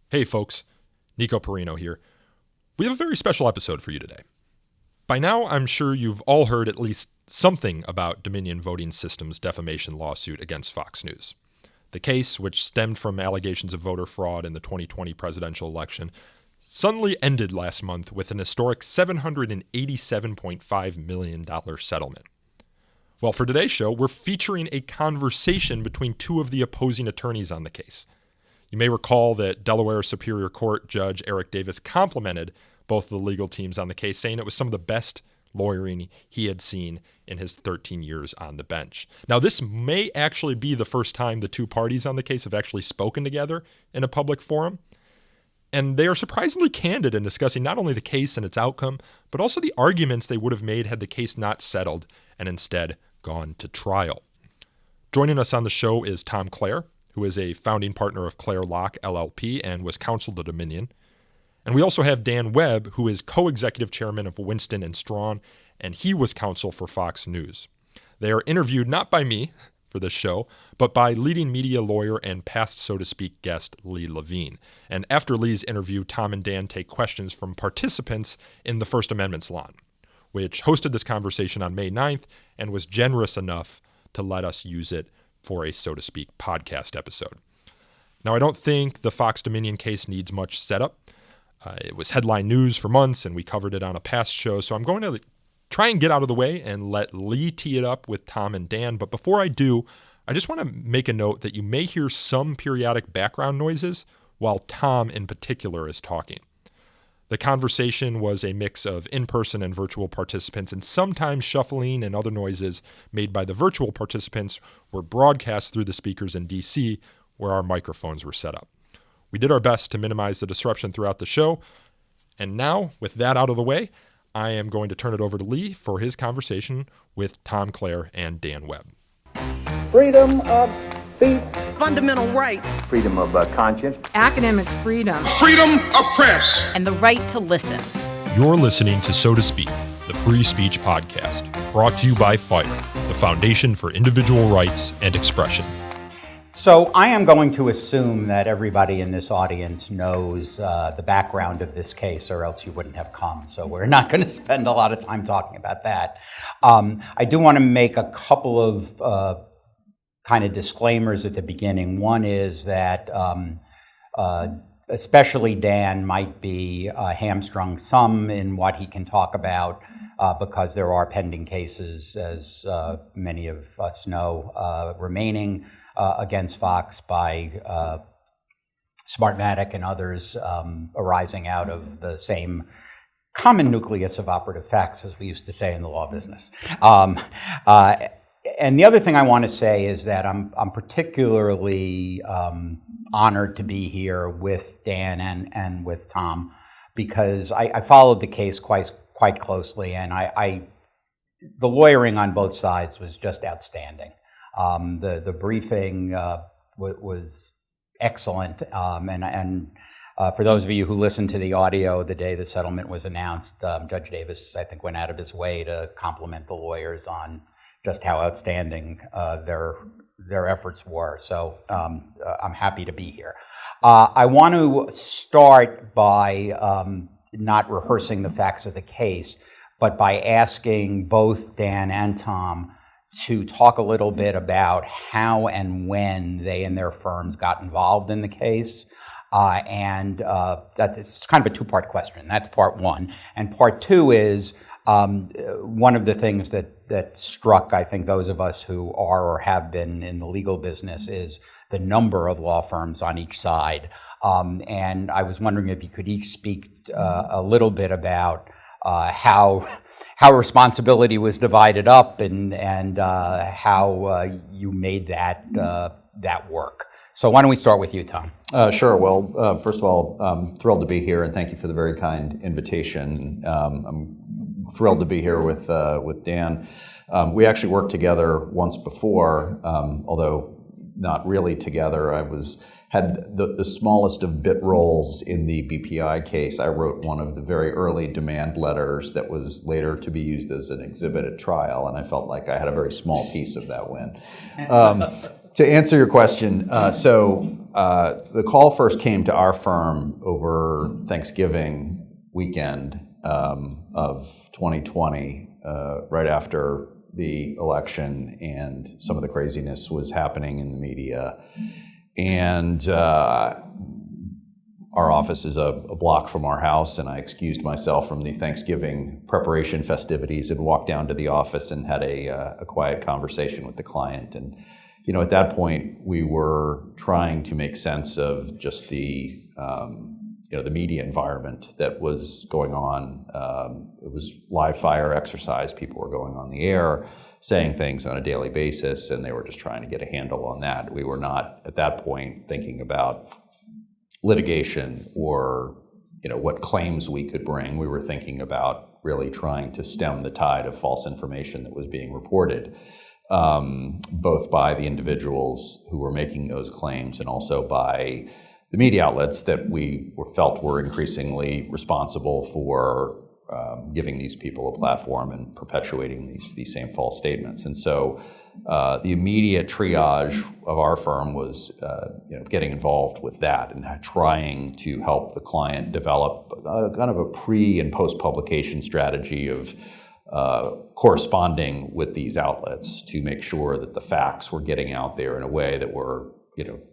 Hey folks, Nico Perino here. We have a very special episode for you today. By now, I'm sure you've all heard at least something about Dominion Voting Systems' defamation lawsuit against Fox News. The case, which stemmed from allegations of voter fraud in the 2020 presidential election, suddenly ended last month with an historic $787.5 million settlement. Well, for today's show, we're featuring a conversation between two of the opposing attorneys on the case. You may recall that Delaware Superior Court Judge Eric Davis complimented both of the legal teams on the case, saying it was some of the best lawyering he had seen in his 13 years on the bench. Now, this may actually be the first time the two parties on the case have actually spoken together in a public forum. And they are surprisingly candid in discussing not only the case and its outcome, but also the arguments they would have made had the case not settled and instead gone to trial. Joining us on the show is Tom Clare, who is a founding partner of Clare Locke LLP and was counsel to Dominion. And we also have Dan Webb, who is co-executive chairman of Winston & Strawn, and he was counsel for Fox News. They are interviewed not by me for this show, but by leading media lawyer and past, so to speak, guest Lee Levine. And after Lee's interview, Tom and Dan take questions from participants in the First Amendment Salon, which hosted this conversation on May 9th and was generous enough to let us use it for a, so to speak, podcast episode. Now, I don't think the Fox Dominion case needs much setup. It was headline news for months, and we covered it on a past show, so I'm going to try and get out of the way and let Lee tee it up with Tom and Dan. But before I do, I just want to make a note that you may hear some periodic background noises while Tom in particular is talking. The conversation was a mix of in-person and virtual participants, and sometimes shuffling and other noises made by the virtual participants were broadcast through the speakers in DC, where our microphones were set up. We did our best to minimize the disruption throughout the show, and now, with that out of the way, I am going to turn it over to Lee for his conversation with Tom Clare and Dan Webb. Freedom of speech. Fundamental rights. Freedom of conscience. Academic freedom. Freedom of press. And the right to listen. You're listening to So to Speak, the Free Speech Podcast, brought to you by FIRE, the Foundation for Individual Rights and Expression. So I am going to assume that everybody in this audience knows the background of this case, or else you wouldn't have come. So we're not going to spend a lot of time talking about that. I do want to make a couple of kind of disclaimers at the beginning. One is that especially Dan might be hamstrung some in what he can talk about because there are pending cases, as many of us know, remaining against Fox by Smartmatic and others arising out of the same common nucleus of operative facts, as we used to say in the law business. And the other thing I want to say is that I'm particularly honored to be here with Dan and with Tom, because I followed the case quite closely, and the lawyering on both sides was just outstanding. The briefing was excellent, and for those of you who listened to the audio the day the settlement was announced, Judge Davis, I think, went out of his way to compliment the lawyers on just how outstanding their efforts were. So I'm happy to be here. I want to start by not rehearsing the facts of the case, but by asking both Dan and Tom to talk a little bit about how and when they and their firms got involved in the case. And that's kind of a two-part question. That's part one. And part two is one of the things that struck, I think, those of us who are or have been in the legal business is the number of law firms on each side. And I was wondering if you could each speak a little bit about how responsibility was divided up and how you made that work. So why don't we start with you, Tom? Sure. Well, first of all, I'm thrilled to be here, and thank you for the very kind invitation. I'm thrilled to be here with Dan. We actually worked together once before, although not really together. I had the smallest of bit roles in the BPI case. I wrote one of the very early demand letters that was later to be used as an exhibit at trial, and I felt like I had a very small piece of that win. To answer your question, the call first came to our firm over Thanksgiving weekend of 2020, right after the election, and some of the craziness was happening in the media. And our office is a block from our house, and I excused myself from the Thanksgiving preparation festivities and walked down to the office and had a quiet conversation with the client. And at that point, we were trying to make sense of just the media environment that was going on. It was live fire exercise. People were going on the air, saying things on a daily basis, and they were just trying to get a handle on that. We were not, at that point, thinking about litigation or what claims we could bring. We were thinking about really trying to stem the tide of false information that was being reported, both by the individuals who were making those claims and also by the media outlets that we felt were increasingly responsible for giving these people a platform and perpetuating these same false statements. And so the immediate triage of our firm was getting involved with that and trying to help the client develop kind of a pre- and post-publication strategy of corresponding with these outlets to make sure that the facts were getting out there in a way that were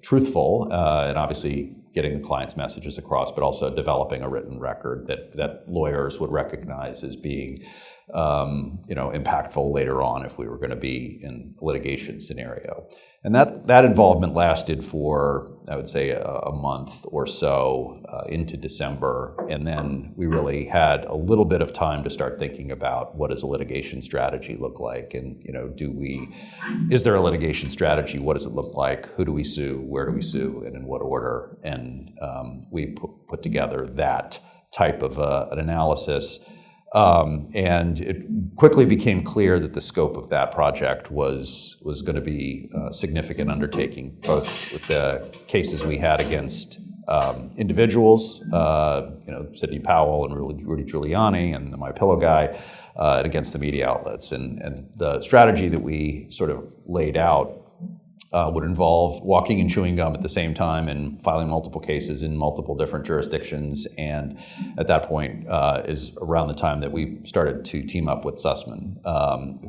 truthful, and obviously getting the client's messages across, but also developing a written record that lawyers would recognize as being impactful later on if we were going to be in a litigation scenario. And that involvement lasted for, I would say, a month or so into December. And then we really had a little bit of time to start thinking about what does a litigation strategy look like? And, is there a litigation strategy? What does it look like? Who do we sue? Where do we sue? And in what order? And we put together that type of an analysis. And it quickly became clear that the scope of that project was going to be a significant undertaking, both with the cases we had against individuals, Sidney Powell and Rudy Giuliani and the My Pillow guy, and against the media outlets. And the strategy that we sort of laid out would involve walking and chewing gum at the same time and filing multiple cases in multiple different jurisdictions. And at that point is around the time that we started to team up with Sussman,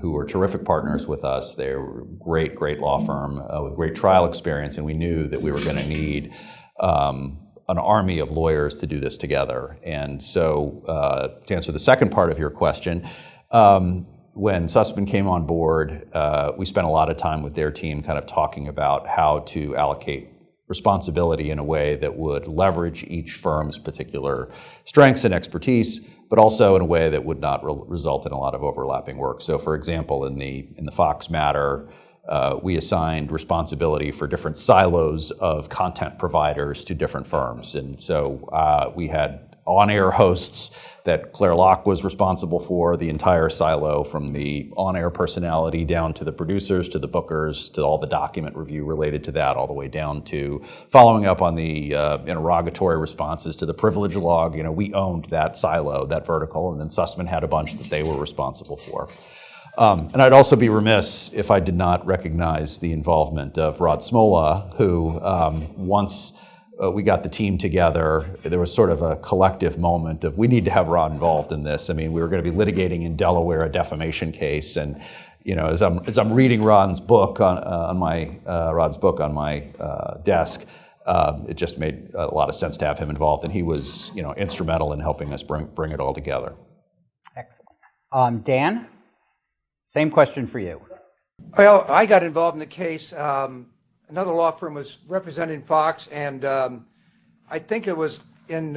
who were terrific partners with us. They were a great law firm with great trial experience, and we knew that we were going to need an army of lawyers to do this together. And so to answer the second part of your question, when Sussman came on board, we spent a lot of time with their team kind of talking about how to allocate responsibility in a way that would leverage each firm's particular strengths and expertise, but also in a way that would not result in a lot of overlapping work. So for example, in the Fox matter, we assigned responsibility for different silos of content providers to different firms. And so we had on-air hosts that Claire Locke was responsible for, the entire silo from the on-air personality down to the producers, to the bookers, to all the document review related to that, all the way down to following up on the interrogatory responses to the privilege log. We owned that silo, that vertical, and then Sussman had a bunch that they were responsible for. And I'd also be remiss if I did not recognize the involvement of Rod Smola, who once we got the team together, there was sort of a collective moment of we need to have Rod involved in this. I mean, we were going to be litigating in Delaware a defamation case, and as I'm reading Rod's book on my desk, it just made a lot of sense to have him involved, and he was instrumental in helping us bring it all together. Excellent. Dan, same question for you. Well, I got involved in the case. Another law firm was representing Fox, and I think it was in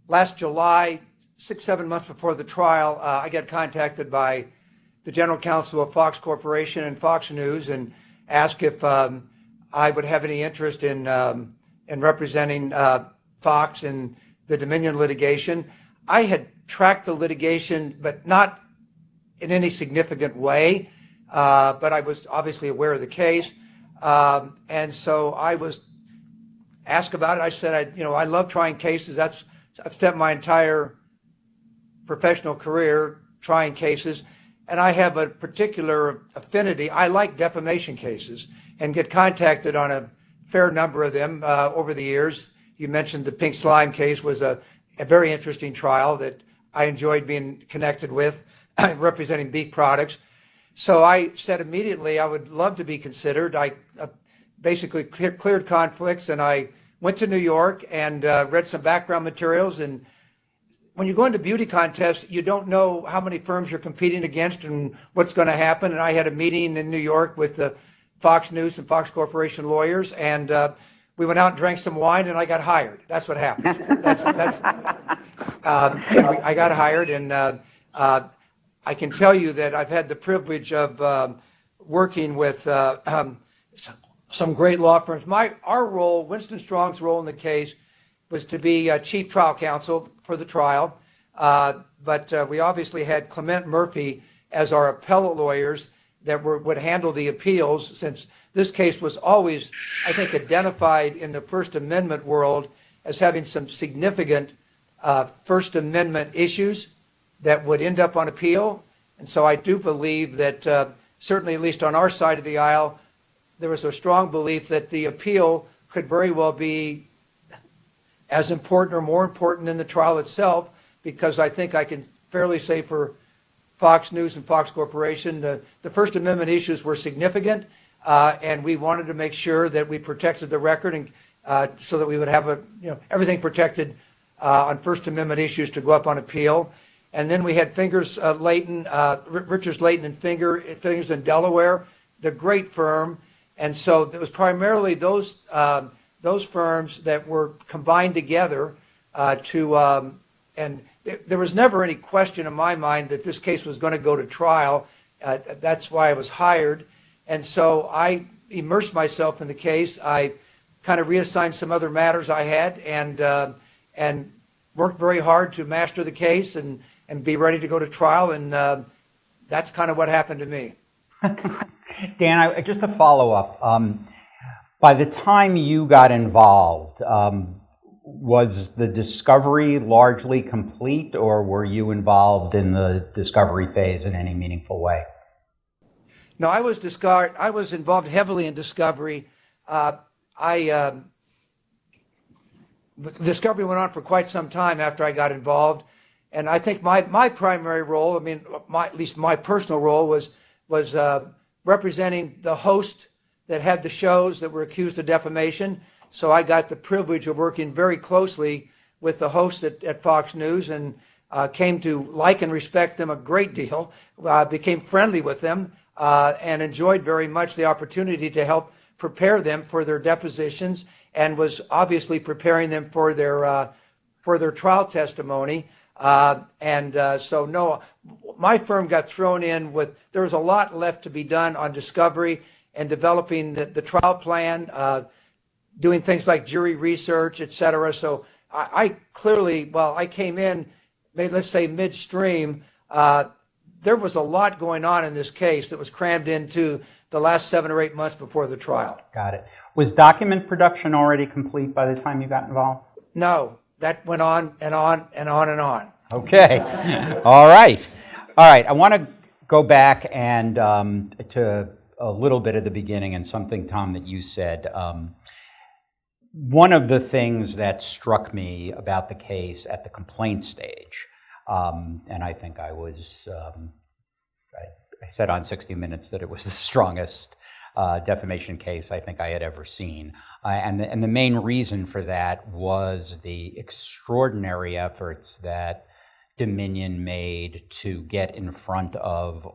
last July, 6-7 months before the trial, I got contacted by the general counsel of Fox Corporation and Fox News and asked if I would have any interest in representing Fox in the Dominion litigation. I had tracked the litigation, but not in any significant way. But I was obviously aware of the case, and so I was asked about it. I said, I love trying cases. I've spent my entire professional career trying cases, and I have a particular affinity. I like defamation cases and get contacted on a fair number of them over the years. You mentioned the Pink Slime case was a very interesting trial that I enjoyed being connected with, representing beef products. So I said immediately I would love to be considered. I basically cleared conflicts, and I went to New York and read some background materials. And when you go into beauty contests, you don't know how many firms you're competing against and what's going to happen. And I had a meeting in New York with the Fox News and Fox Corporation lawyers, and we went out and drank some wine, and I got hired. That's what happened. I got hired, and I can tell you that I've had the privilege of working with some great law firms. Our role, Winston Strong's role in the case, was to be chief trial counsel for the trial, but we obviously had Clement Murphy as our appellate lawyers that would handle the appeals, since this case was always, I think, identified in the First Amendment world as having some significant First Amendment issues that would end up on appeal. And so I do believe that certainly, at least on our side of the aisle, there was a strong belief that the appeal could very well be as important or more important than the trial itself, because I think I can fairly say for Fox News and Fox Corporation, the First Amendment issues were significant, and we wanted to make sure that we protected the record, and so that we would have everything protected on First Amendment issues to go up on appeal. And then we had Richards, Leighton and Fingers in Delaware, the great firm. And so it was primarily those firms that were combined together and there was never any question in my mind that this case was going to go to trial. That's why I was hired. And so I immersed myself in the case. I kind of reassigned some other matters I had, and worked very hard to master the case and be ready to go to trial. And that's kind of what happened to me. Dan, just to follow up, by the time you got involved, was the discovery largely complete, or were you involved in the discovery phase in any meaningful way? No, I was involved heavily in discovery. Discovery went on for quite some time after I got involved, and I think my primary role, at least my personal role, was representing the host that had the shows that were accused of defamation. So I got the privilege of working very closely with the hosts at Fox News, and came to like and respect them a great deal, became friendly with them, and enjoyed very much the opportunity to help prepare them for their depositions, and was obviously preparing them for their trial testimony. So no, my firm got thrown in with, there was a lot left to be done on discovery and developing the trial plan, doing things like jury research, et cetera. So I clearly, I came in, let's say midstream. There was a lot going on in this case that was crammed into the last 7 or 8 months before the trial. Got it. Was document production already complete by the time you got involved? No, that went on and on and on and on. Okay. All right. I want to go back and to a little bit at the beginning, and something, Tom, that you said. One of the things that struck me about the case at the complaint stage, and I think I was, I said on 60 Minutes that it was the strongest defamation case I think I had ever seen. And the main reason for that was the extraordinary efforts that Dominion made to get in front of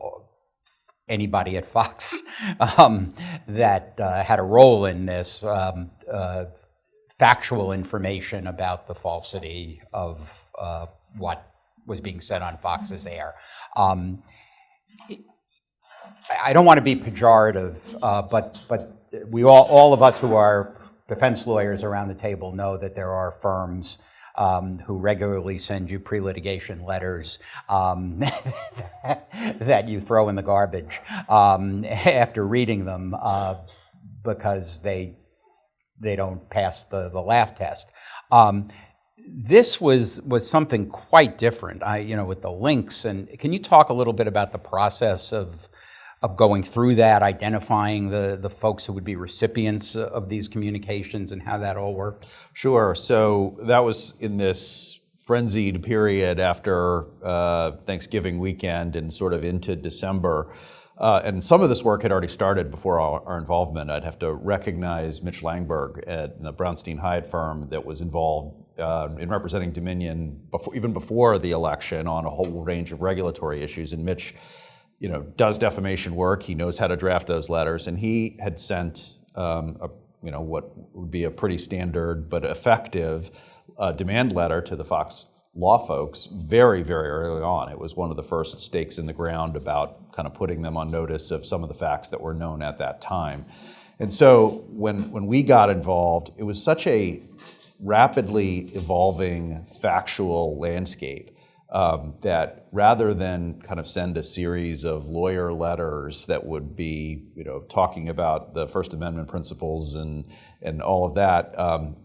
anybody at Fox that had a role in this, factual information about the falsity of what was being said on Fox's air. I don't want to be pejorative, but we all of us who are defense lawyers around the table know that there are firms who regularly send you pre-litigation letters that you throw in the garbage after reading them because they don't pass the laugh test. this was something quite different, with the links. And can you talk a little bit about the process of going through that, identifying the folks who would be recipients of these communications and how that all worked? Sure. So that was in this frenzied period after Thanksgiving weekend and sort of into December. And some of this work had already started before our involvement. I'd have to recognize Mitch Langberg at the Brownstein Hyatt firm that was involved in representing Dominion even before the election on a whole range of regulatory issues. And Mitch, does defamation work. He knows how to draft those letters, and he had sent what would be a pretty standard but effective demand letter to the Fox law folks very, very early on. It was one of the first stakes in the ground about kind of putting them on notice of some of the facts that were known at that time. And so when we got involved, it was such a rapidly evolving factual landscape that rather than kind of send a series of lawyer letters that would be, talking about the First Amendment principles and all of that,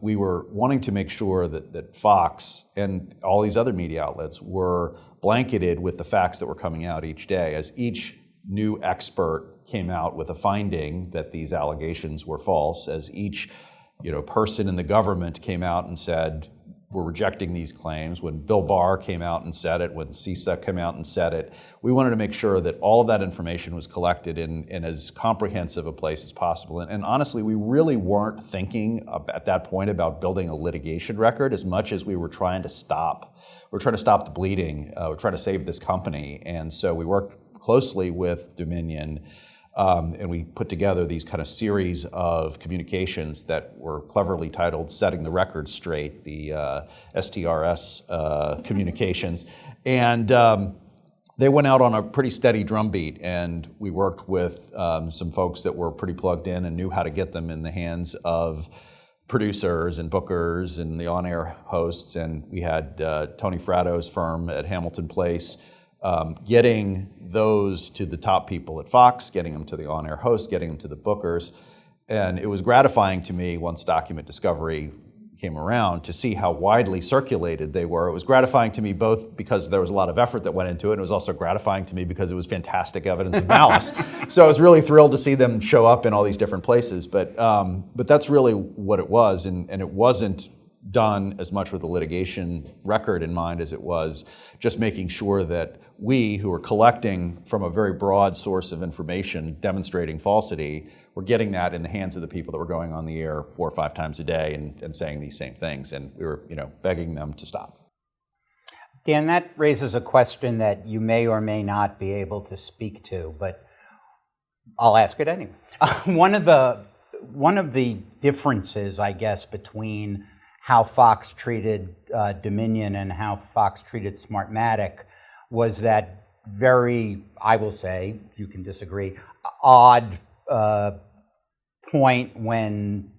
we were wanting to make sure that Fox and all these other media outlets were blanketed with the facts that were coming out each day. As each new expert came out with a finding that these allegations were false, as each person in the government came out and said, we're rejecting these claims, when Bill Barr came out and said it, when CISA came out and said it, we wanted to make sure that all of that information was collected in as comprehensive a place as possible. And honestly, we really weren't thinking at that point about building a litigation record as much as we were trying to stop. We're trying to stop the bleeding. We're trying to save this company. And so we worked closely with Dominion. And we put together these kind of series of communications that were cleverly titled Setting the Record Straight, the STRS communications. And they went out on a pretty steady drumbeat, and we worked with some folks that were pretty plugged in and knew how to get them in the hands of producers and bookers and the on-air hosts. And we had Tony Fratto's firm at Hamilton Place getting those to the top people at Fox, getting them to the on-air hosts, getting them to the bookers. And it was gratifying to me once document discovery came around to see how widely circulated they were. It was gratifying to me both because there was a lot of effort that went into it, and it was also gratifying to me because it was fantastic evidence of malice. So I was really thrilled to see them show up in all these different places. But that's really what it was, and it wasn't done as much with the litigation record in mind as it was just making sure that we, who were collecting from a very broad source of information demonstrating falsity, were getting that in the hands of the people that were going on the air 4 or 5 times a day and saying these same things. And we were, begging them to stop. Dan, that raises a question that you may or may not be able to speak to, but I'll ask it anyway. One of the differences, I guess, between how Fox treated Dominion and how Fox treated Smartmatic was that very, I will say, you can disagree, odd point when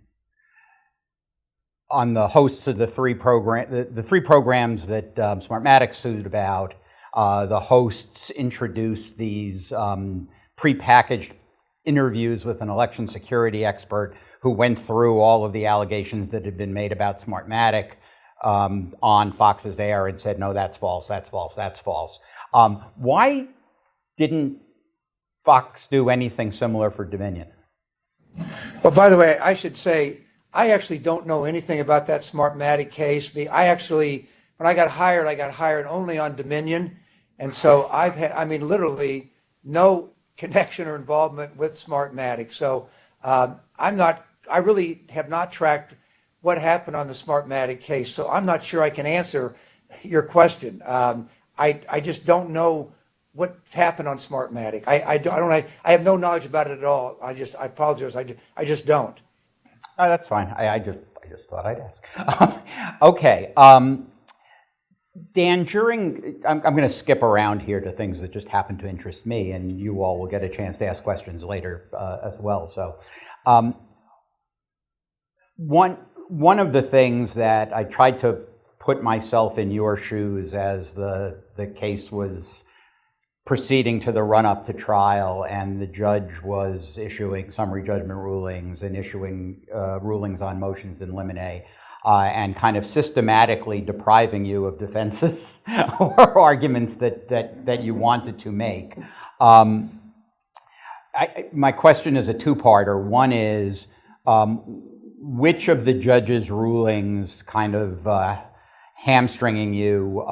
on the hosts of the three programs that Smartmatic sued about, the hosts introduced these prepackaged interviews with an election security expert who went through all of the allegations that had been made about Smartmatic on Fox's air and said, no, that's false, that's false, that's false. Why didn't Fox do anything similar for Dominion? Well, by the way, I should say, I actually don't know anything about that Smartmatic case. When I got hired only on Dominion. And so I've had, literally no connection or involvement with Smartmatic. So I really have not tracked what happened on the Smartmatic case. So I'm not sure I can answer your question. I just don't know what happened on Smartmatic. I have no knowledge about it at all. I apologize. I just don't. Oh, that's fine. I just thought I'd ask. Okay. Dan, I'm going to skip around here to things that just happen to interest me, and you all will get a chance to ask questions later as well. So, one of the things that I tried to put myself in your shoes as the case was proceeding to the run-up to trial, and the judge was issuing summary judgment rulings and issuing rulings on motions in limine. and kind of systematically depriving you of defenses or arguments that you wanted to make. My question is a two-parter. One is, which of the judge's rulings kind of hamstringing you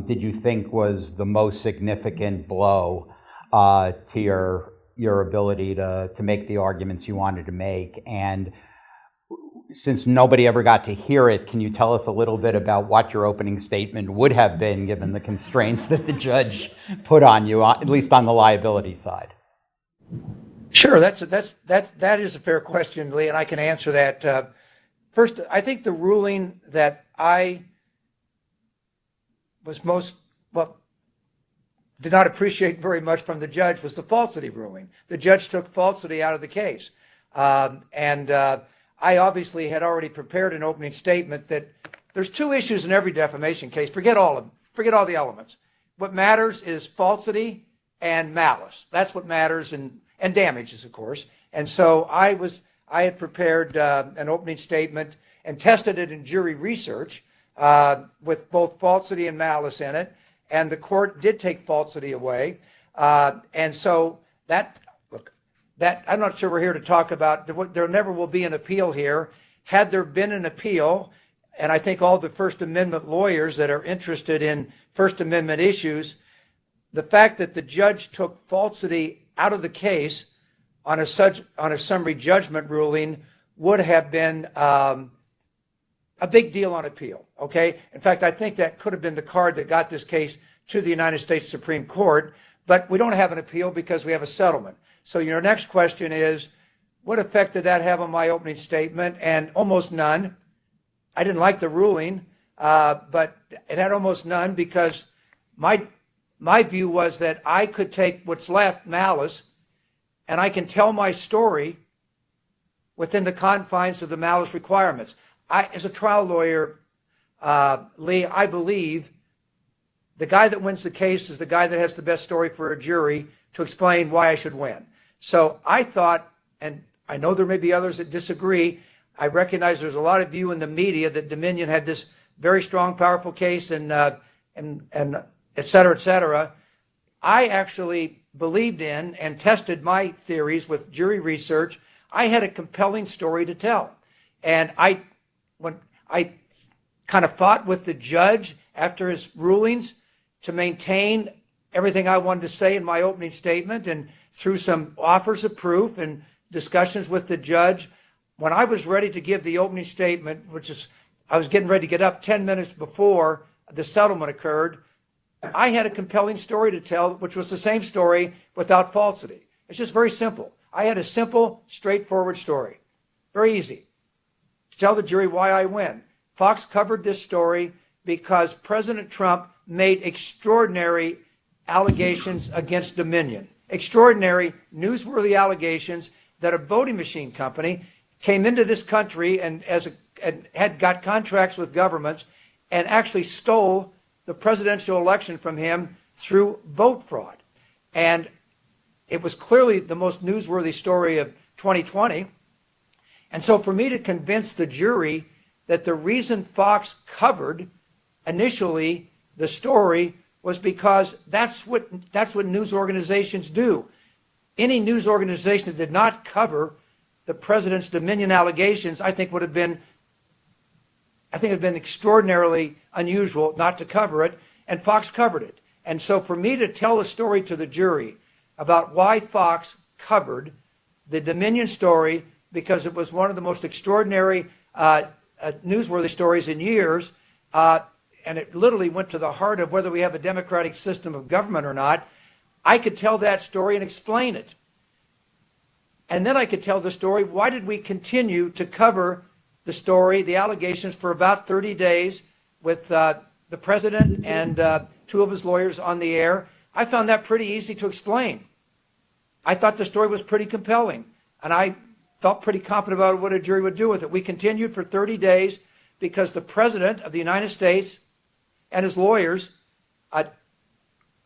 did you think was the most significant blow to your ability to make the arguments you wanted to make? And since nobody ever got to hear it, can you tell us a little bit about what your opening statement would have been given the constraints that the judge put on you, at least on the liability side? Sure, that is a fair question, Lee, and I can answer that. First, I think the ruling that I was did not appreciate very much from the judge was the falsity ruling. The judge took falsity out of the case. I obviously had already prepared an opening statement that there's two issues in every defamation case. Forget all the elements. What matters is falsity and malice. That's what matters, and damages, of course. And so I had prepared an opening statement and tested it in jury research with both falsity and malice in it. And the court did take falsity away. And so that I'm not sure we're here to talk about. There never will be an appeal here. Had there been an appeal, and I think all the First Amendment lawyers that are interested in First Amendment issues, the fact that the judge took falsity out of the case on a summary judgment ruling would have been a big deal on appeal. Okay. In fact, I think that could have been the card that got this case to the United States Supreme Court, but we don't have an appeal because we have a settlement. So your next question is, what effect did that have on my opening statement? And almost none. I didn't like the ruling, but it had almost none because my view was that I could take what's left, malice, and I can tell my story within the confines of the malice requirements. As a trial lawyer, Lee, I believe the guy that wins the case is the guy that has the best story for a jury to explain why I should win. So I thought, and I know there may be others that disagree, I recognize there's a lot of view in the media that Dominion had this very strong, powerful case and et cetera, et cetera. I actually believed in and tested my theories with jury research. I had a compelling story to tell. And when I kind of fought with the judge after his rulings to maintain everything I wanted to say in my opening statement, and through some offers of proof and discussions with the judge, when I was ready to give the opening statement, I was getting ready to get up 10 minutes before the settlement occurred, I had a compelling story to tell, which was the same story without falsity. It's just very simple. I had a simple, straightforward story. Very easy. To tell the jury why I win. Fox covered this story because President Trump made extraordinary allegations against Dominion. Extraordinary, newsworthy allegations that a voting machine company came into this country and had got contracts with governments and actually stole the presidential election from him through vote fraud. And it was clearly the most newsworthy story of 2020. And so for me to convince the jury that the reason Fox covered initially the story was because that's what news organizations do. Any news organization that did not cover the president's Dominion allegations, I think it'd been extraordinarily unusual not to cover it, and Fox covered it. And so for me to tell a story to the jury about why Fox covered the Dominion story, because it was one of the most extraordinary newsworthy stories in years, and it literally went to the heart of whether we have a democratic system of government or not, I could tell that story and explain it. And then I could tell the story, why did we continue to cover the story, the allegations, for about 30 days with the president and two of his lawyers on the air? I found that pretty easy to explain. I thought the story was pretty compelling, and I felt pretty confident about what a jury would do with it. We continued for 30 days because the president of the United States and his lawyers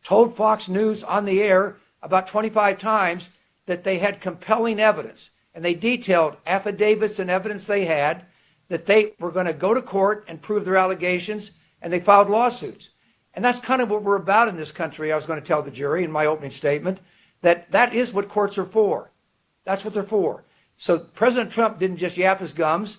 told Fox News on the air about 25 times that they had compelling evidence. And they detailed affidavits and evidence they had that they were going to go to court and prove their allegations, and they filed lawsuits. And that's kind of what we're about in this country. I was going to tell the jury in my opening statement that is what courts are for. That's what they're for. So President Trump didn't just yap his gums.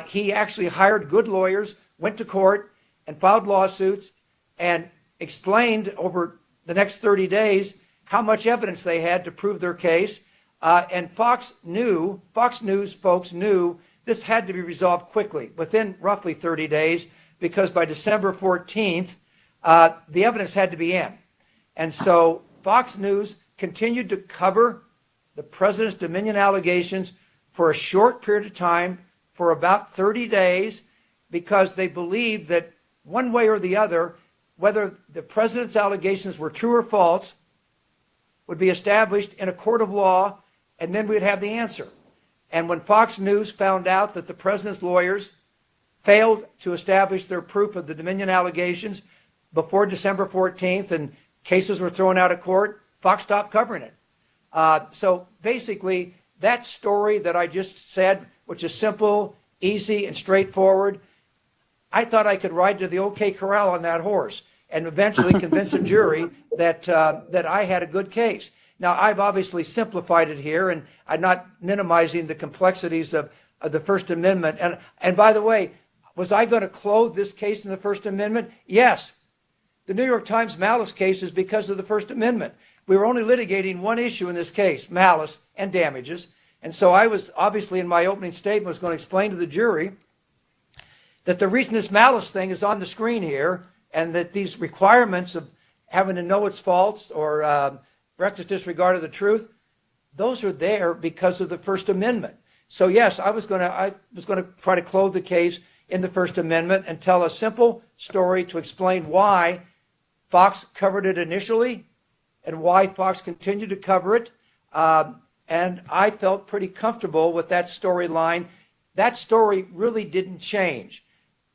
He actually hired good lawyers, went to court, and filed lawsuits, and explained over the next 30 days how much evidence they had to prove their case. And Fox News folks knew this had to be resolved quickly, within roughly 30 days, because by December 14th, the evidence had to be in. And so Fox News continued to cover the president's Dominion allegations for a short period of time, for about 30 days, because they believed that one way or the other, whether the president's allegations were true or false, would be established in a court of law, and then we'd have the answer. And when Fox News found out that the president's lawyers failed to establish their proof of the Dominion allegations before December 14th and cases were thrown out of court, Fox stopped covering it. So basically, that story that I just said, which is simple, easy, and straightforward, I thought I could ride to the OK Corral on that horse and eventually convince a jury that I had a good case. Now, I've obviously simplified it here, and I'm not minimizing the complexities of the First Amendment. And by the way, was I going to clothe this case in the First Amendment? Yes. The New York Times malice case is because of the First Amendment. We were only litigating one issue in this case, malice and damages. And so I was obviously in my opening statement was going to explain to the jury that the reason this malice thing is on the screen here, and that these requirements of having to know it's false or reckless disregard of the truth, those are there because of the First Amendment. So yes, I was going to try to clothe the case in the First Amendment and tell a simple story to explain why Fox covered it initially and why Fox continued to cover it. And I felt pretty comfortable with that storyline. That story really didn't change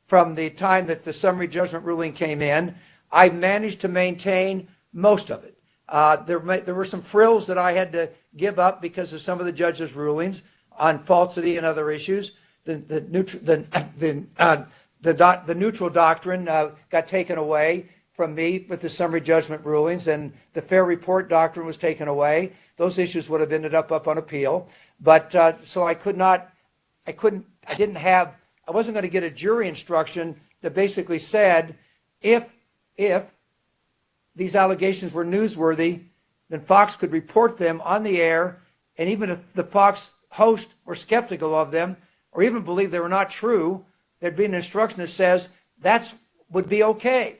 from the time that the summary judgment ruling came in. I managed to maintain most of it. There were some frills that I had to give up because of some of the judge's rulings on falsity and other issues. The neutral doctrine got taken away from me with the summary judgment rulings, and the fair report doctrine was taken away. Those issues would have ended up on appeal. But so I wasn't going to get a jury instruction that basically said if these allegations were newsworthy, then Fox could report them on the air, and even if the Fox host were skeptical of them or even believed they were not true, there'd be an instruction that says that would be okay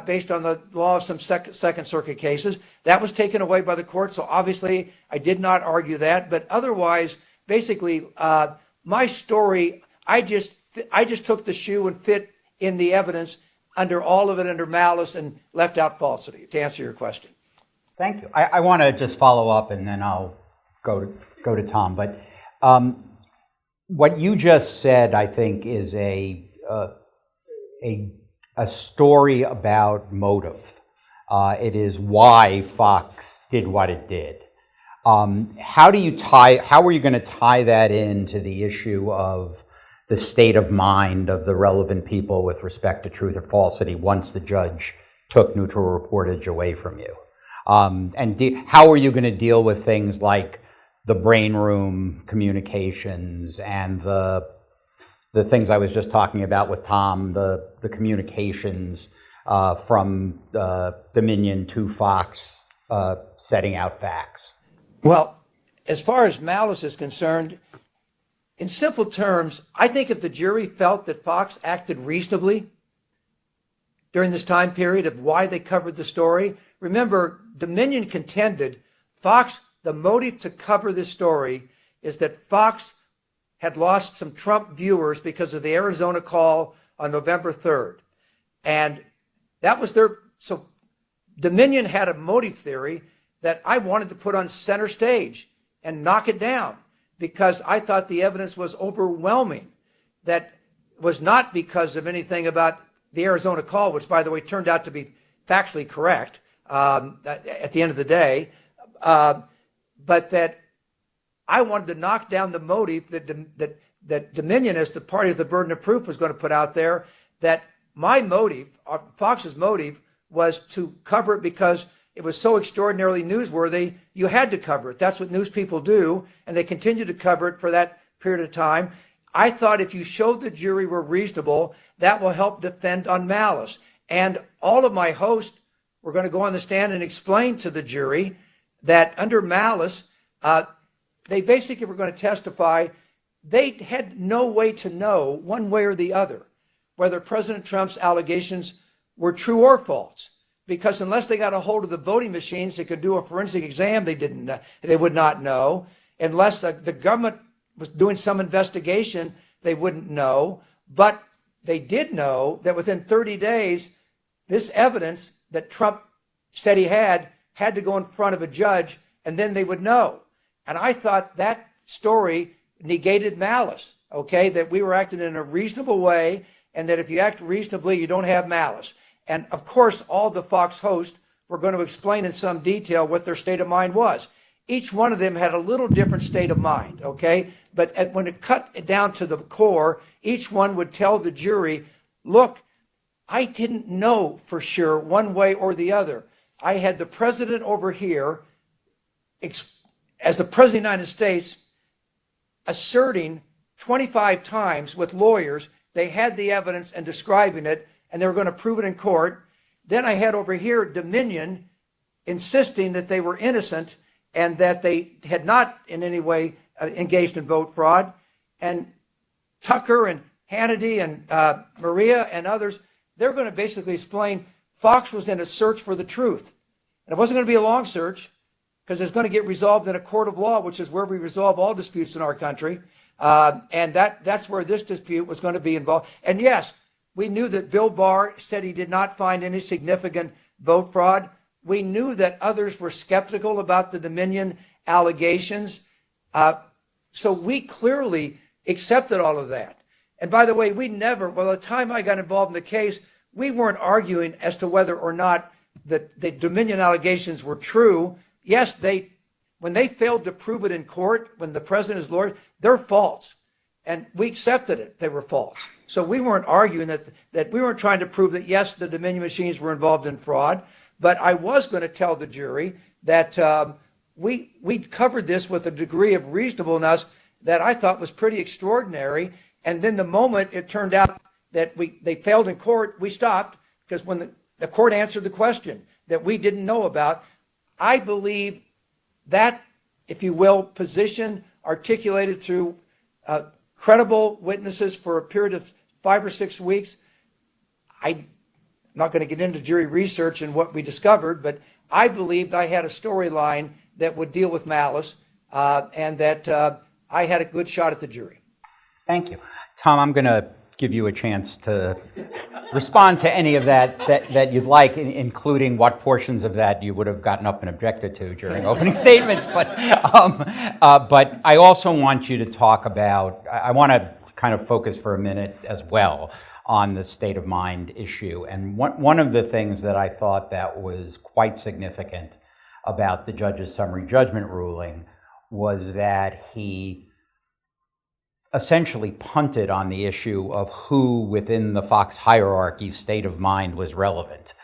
based on the law of some Second Circuit cases. That was taken away by the court, so obviously I did not argue that. But otherwise, basically, my story, I just took the shoe and fit in the evidence under all of it under malice and left out falsity, to answer your question. Thank you. I want to just follow up, and then I'll go to Tom. But what you just said, I think, is a story about motive. It is why Fox did what it did. How are you going to tie that into the issue of the state of mind of the relevant people with respect to truth or falsity once the judge took neutral reportage away from you? How are you going to deal with things like the brain room communications and the things I was just talking about with Tom, the communications from Dominion to Fox setting out facts? Well, as far as malice is concerned, in simple terms, I think if the jury felt that Fox acted reasonably during this time period of why they covered the story, remember, Dominion contended Fox, the motive to cover this story is that Fox had lost some Trump viewers because of the Arizona call on November 3rd. And that was so Dominion had a motive theory that I wanted to put on center stage and knock it down, because I thought the evidence was overwhelming. That was not because of anything about the Arizona call, which, by the way, turned out to be factually correct at the end of the day, but that I wanted to knock down the motive that that Dominion, as the party of the burden of proof, was going to put out there that my motive, Fox's motive, was to cover it because it was so extraordinarily newsworthy, you had to cover it. That's what news people do, and they continue to cover it for that period of time. I thought if you showed the jury were reasonable, that will help defend on malice. And all of my hosts were going to go on the stand and explain to the jury that under malice, they basically were going to testify. They had no way to know one way or the other whether President Trump's allegations were true or false, because unless they got a hold of the voting machines, they could do a forensic exam. They would not know. Unless the government was doing some investigation, they wouldn't know. But they did know that within 30 days, this evidence that Trump said he had to go in front of a judge, and then they would know. And I thought that story negated malice, okay, that we were acting in a reasonable way, and that if you act reasonably, you don't have malice. And of course, all the Fox hosts were going to explain in some detail what their state of mind was. Each one of them had a little different state of mind, okay? But when it cut down to the core, each one would tell the jury, look, I didn't know for sure one way or the other. I had the president over here, as the president of the United States, asserting 25 times with lawyers they had the evidence and describing it, and they were going to prove it in court. Then I had over here Dominion insisting that they were innocent and that they had not in any way engaged in vote fraud. And Tucker and Hannity and Maria and others, they're going to basically explain Fox was in a search for the truth. And it wasn't going to be a long search because it's going to get resolved in a court of law, which is where we resolve all disputes in our country. And that's where this dispute was going to be involved. And yes, we knew that Bill Barr said he did not find any significant vote fraud. We knew that others were skeptical about the Dominion allegations. So we clearly accepted all of that. And by the way, by the time I got involved in the case, we weren't arguing as to whether or not the Dominion allegations were true. Yes, when they failed to prove it in court, when the president's lawyer, they're false. And we accepted it, they were false. So we weren't arguing that we weren't trying to prove that, yes, the Dominion machines were involved in fraud. But I was going to tell the jury that we covered this with a degree of reasonableness that I thought was pretty extraordinary. And then the moment it turned out that they failed in court, we stopped, because when the court answered the question that we didn't know about, I believe that, if you will, position articulated through credible witnesses for a period of 5 or 6 weeks. I'm not going to get into jury research and what we discovered, but I believed I had a storyline that would deal with malice and that I had a good shot at the jury. Thank you. Tom, I'm going to give you a chance to respond to any of that you'd like, including what portions of that you would have gotten up and objected to during opening statements. But I also want you to talk about, I want to kind of focus for a minute as well on the state of mind issue. And one of the things that I thought that was quite significant about the judge's summary judgment ruling was that he essentially punted on the issue of who within the Fox hierarchy's state of mind was relevant,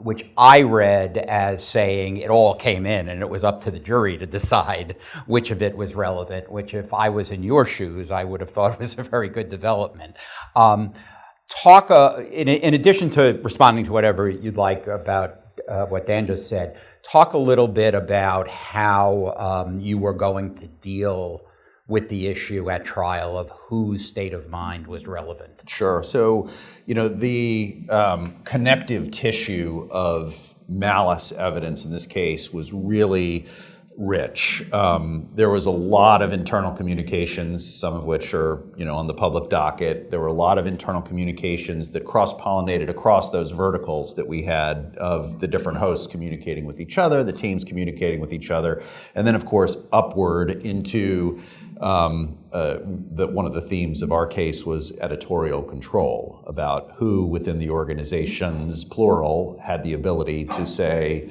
which I read as saying it all came in and it was up to the jury to decide which of it was relevant, which if I was in your shoes, I would have thought was a very good development. In addition to responding to whatever you'd like about what Dan just said, talk a little bit about how you were going to deal with the issue at trial of whose state of mind was relevant. Sure. So, the connective tissue of malice evidence in this case was really rich. There was a lot of internal communications, some of which are, on the public docket. There were a lot of internal communications that cross-pollinated across those verticals that we had of the different hosts communicating with each other, the teams communicating with each other, and then, of course, upward into one of the themes of our case was editorial control, about who within the organizations, plural, had the ability to say,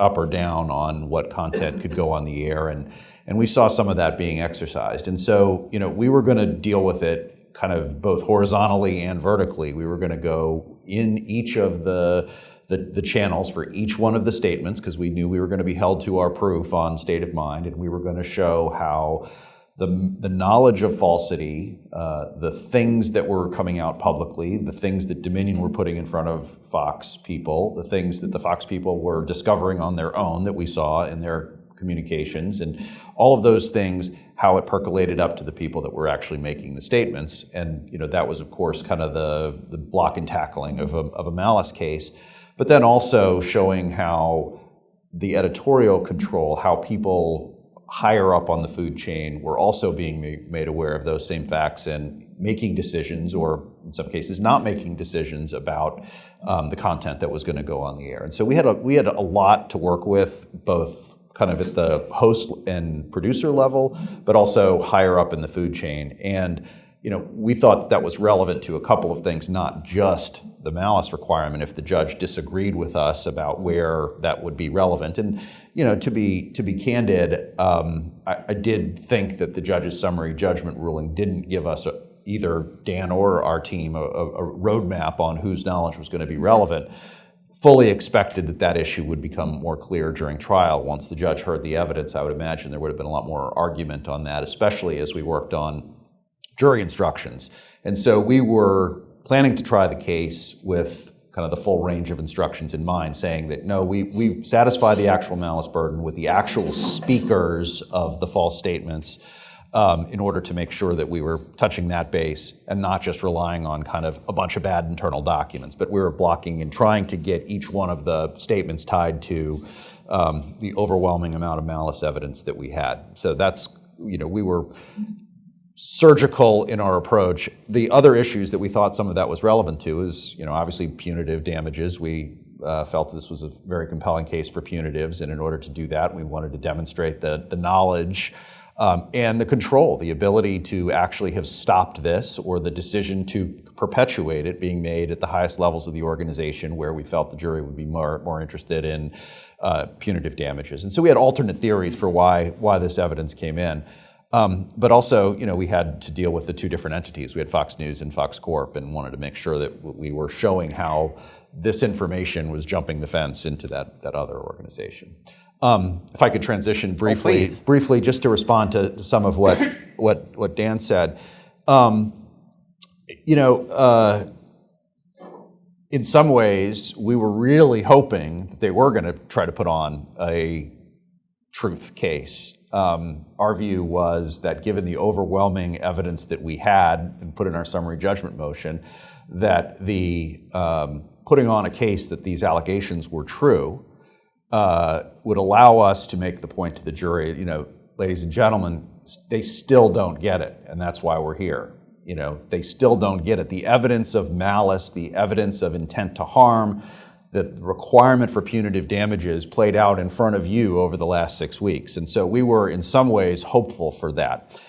up or down on what content could go on the air, and we saw some of that being exercised. And so, we were going to deal with it kind of both horizontally and vertically. We were going to go in each of the channels for each one of the statements, because we knew we were going to be held to our proof on state of mind, and we were going to show how the knowledge of falsity, the things that were coming out publicly, the things that Dominion were putting in front of Fox people, the things that the Fox people were discovering on their own that we saw in their communications, and all of those things, how it percolated up to the people that were actually making the statements. And that was, of course, kind of the block and tackling of a malice case, but then also showing how the editorial control, how people higher up on the food chain were also being made aware of those same facts and making decisions, or in some cases not making decisions about the content that was going to go on the air. And so we had a lot to work with, both kind of at the host and producer level, but also higher up in the food chain. And we thought that was relevant to a couple of things, not just the malice requirement, if the judge disagreed with us about where that would be relevant. And to be candid, I did think that the judge's summary judgment ruling didn't give us either Dan or our team a roadmap on whose knowledge was going to be relevant. Fully expected that issue would become more clear during trial. Once the judge heard the evidence, I would imagine there would have been a lot more argument on that, especially as we worked on jury instructions. And so we were planning to try the case with kind of the full range of instructions in mind, saying that no, we satisfy the actual malice burden with the actual speakers of the false statements, in order to make sure that we were touching that base and not just relying on kind of a bunch of bad internal documents, but we were blocking and trying to get each one of the statements tied to the overwhelming amount of malice evidence that we had. So that's, we were surgical in our approach. The other issues that we thought some of that was relevant to is, obviously punitive damages. We felt this was a very compelling case for punitives, and in order to do that, we wanted to demonstrate the knowledge and the control, the ability to actually have stopped this, or the decision to perpetuate it being made at the highest levels of the organization, where we felt the jury would be more interested in punitive damages. And so we had alternate theories for why this evidence came in. But also, we had to deal with the two different entities. We had Fox News and Fox Corp, and wanted to make sure that we were showing how this information was jumping the fence into that other organization. If I could transition briefly, just to respond to some of what Dan said. In some ways, we were really hoping that they were going to try to put on a truth case. Our view was that given the overwhelming evidence that we had and put in our summary judgment motion, that the putting on a case that these allegations were true would allow us to make the point to the jury, ladies and gentlemen, they still don't get it, and that's why we're here. They still don't get it. The evidence of malice, the evidence of intent to harm, the requirement for punitive damages played out in front of you over the last 6 weeks. And so we were in some ways hopeful for that.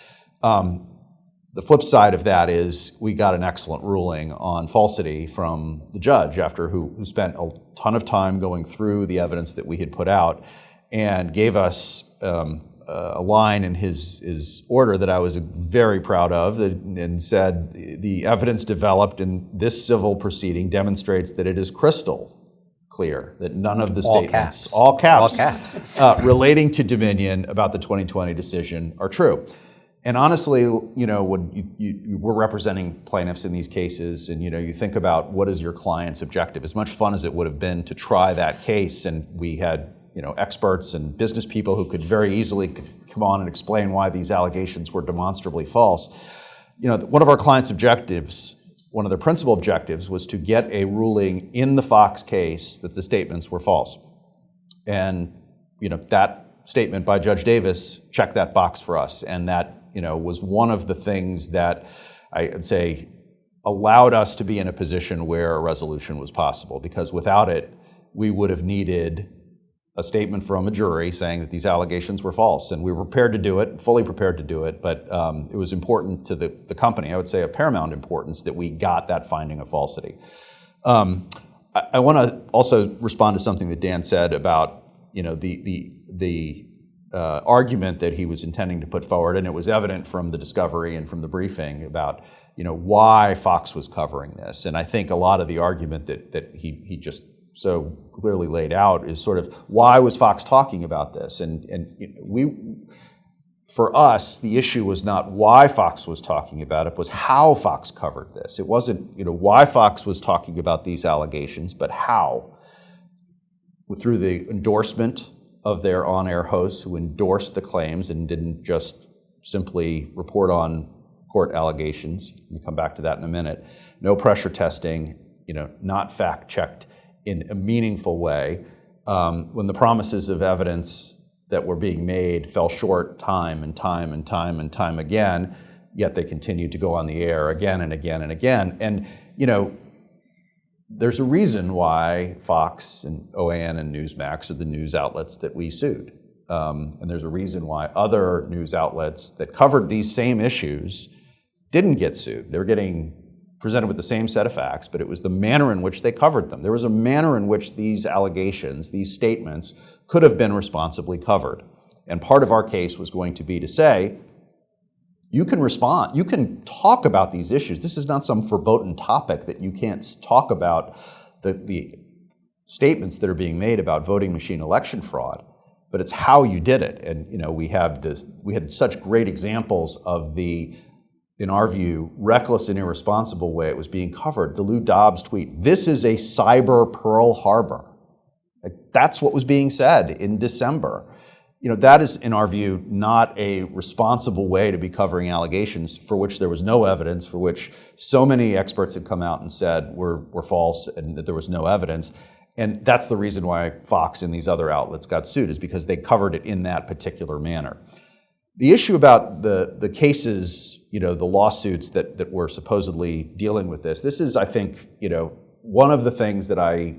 The flip side of that is we got an excellent ruling on falsity from the judge who spent a ton of time going through the evidence that we had put out, and gave us a line in his order that I was very proud of, and said, the evidence developed in this civil proceeding demonstrates that it is crystal clear that none of the statements, all caps. Relating to Dominion about the 2020 decision are true. And honestly, when we're representing plaintiffs in these cases, and you think about what is your client's objective. As much fun as it would have been to try that case, and we had experts and business people who could very easily come on and explain why these allegations were demonstrably false. One of our client's objectives, one of their principal objectives, was to get a ruling in the Fox case that the statements were false. And that statement by Judge Davis checked that box for us, and that was one of the things that I'd say allowed us to be in a position where a resolution was possible, because without it, we would have needed a statement from a jury saying that these allegations were false, and we were prepared to do it, fully prepared to do it, but it was important to the company, I would say of paramount importance, that we got that finding of falsity. I want to also respond to something that Dan said about the argument that he was intending to put forward, and it was evident from the discovery and from the briefing about why Fox was covering this. And I think a lot of the argument that he just so clearly laid out is sort of, why was Fox talking about this? And for us, the issue was not why Fox was talking about it, was how Fox covered this. It wasn't why Fox was talking about these allegations, but how. Through the endorsement of their on-air hosts who endorsed the claims and didn't just simply report on court allegations. We'll come back to that in a minute. No pressure testing, not fact-checked in a meaningful way. When the promises of evidence that were being made fell short time and time and time and time again, yet they continued to go on the air again and again and again. And, there's a reason why Fox and OAN and Newsmax are the news outlets that we sued. And there's a reason why other news outlets that covered these same issues didn't get sued. They were getting presented with the same set of facts, but it was the manner in which they covered them. There was a manner in which these allegations, these statements, could have been responsibly covered. And part of our case was going to be to say, you can respond, you can talk about these issues. This is not some verboten topic that you can't talk about the statements that are being made about voting machine election fraud, but it's how you did it. And we had such great examples of the, in our view, reckless and irresponsible way it was being covered. The Lou Dobbs tweet, "This is a cyber Pearl Harbor." That's what was being said in December. That is, in our view, not a responsible way to be covering allegations for which there was no evidence, for which so many experts had come out and said were false and that there was no evidence. And that's the reason why Fox and these other outlets got sued, is because they covered it in that particular manner. The issue about the cases, the lawsuits that were supposedly dealing with this is, I think, one of the things that I,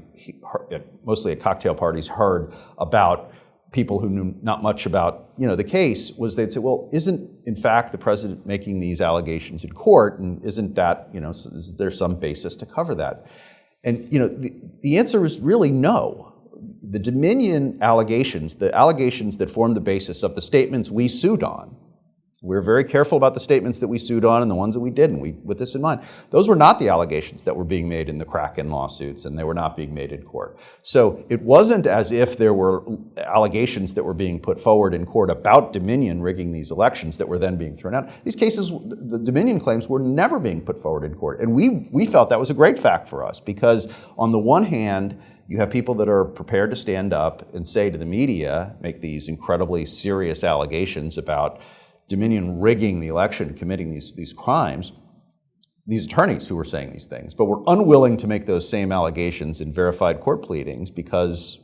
mostly at cocktail parties, heard about people who knew not much about the case, was they'd say, well, isn't in fact the president making these allegations in court, and isn't that, is there some basis to cover that? And the answer is really no. The Dominion allegations, the allegations that form the basis of the statements we sued on, we're very careful about the statements that we sued on and the ones that we didn't, with this in mind. Those were not the allegations that were being made in the Kraken lawsuits, and they were not being made in court. So it wasn't as if there were allegations that were being put forward in court about Dominion rigging these elections that were then being thrown out. These cases, the Dominion claims, were never being put forward in court. And we felt that was a great fact for us, because on the one hand, you have people that are prepared to stand up and say to the media, make these incredibly serious allegations about Dominion rigging the election, committing these crimes, these attorneys who were saying these things, but were unwilling to make those same allegations in verified court pleadings because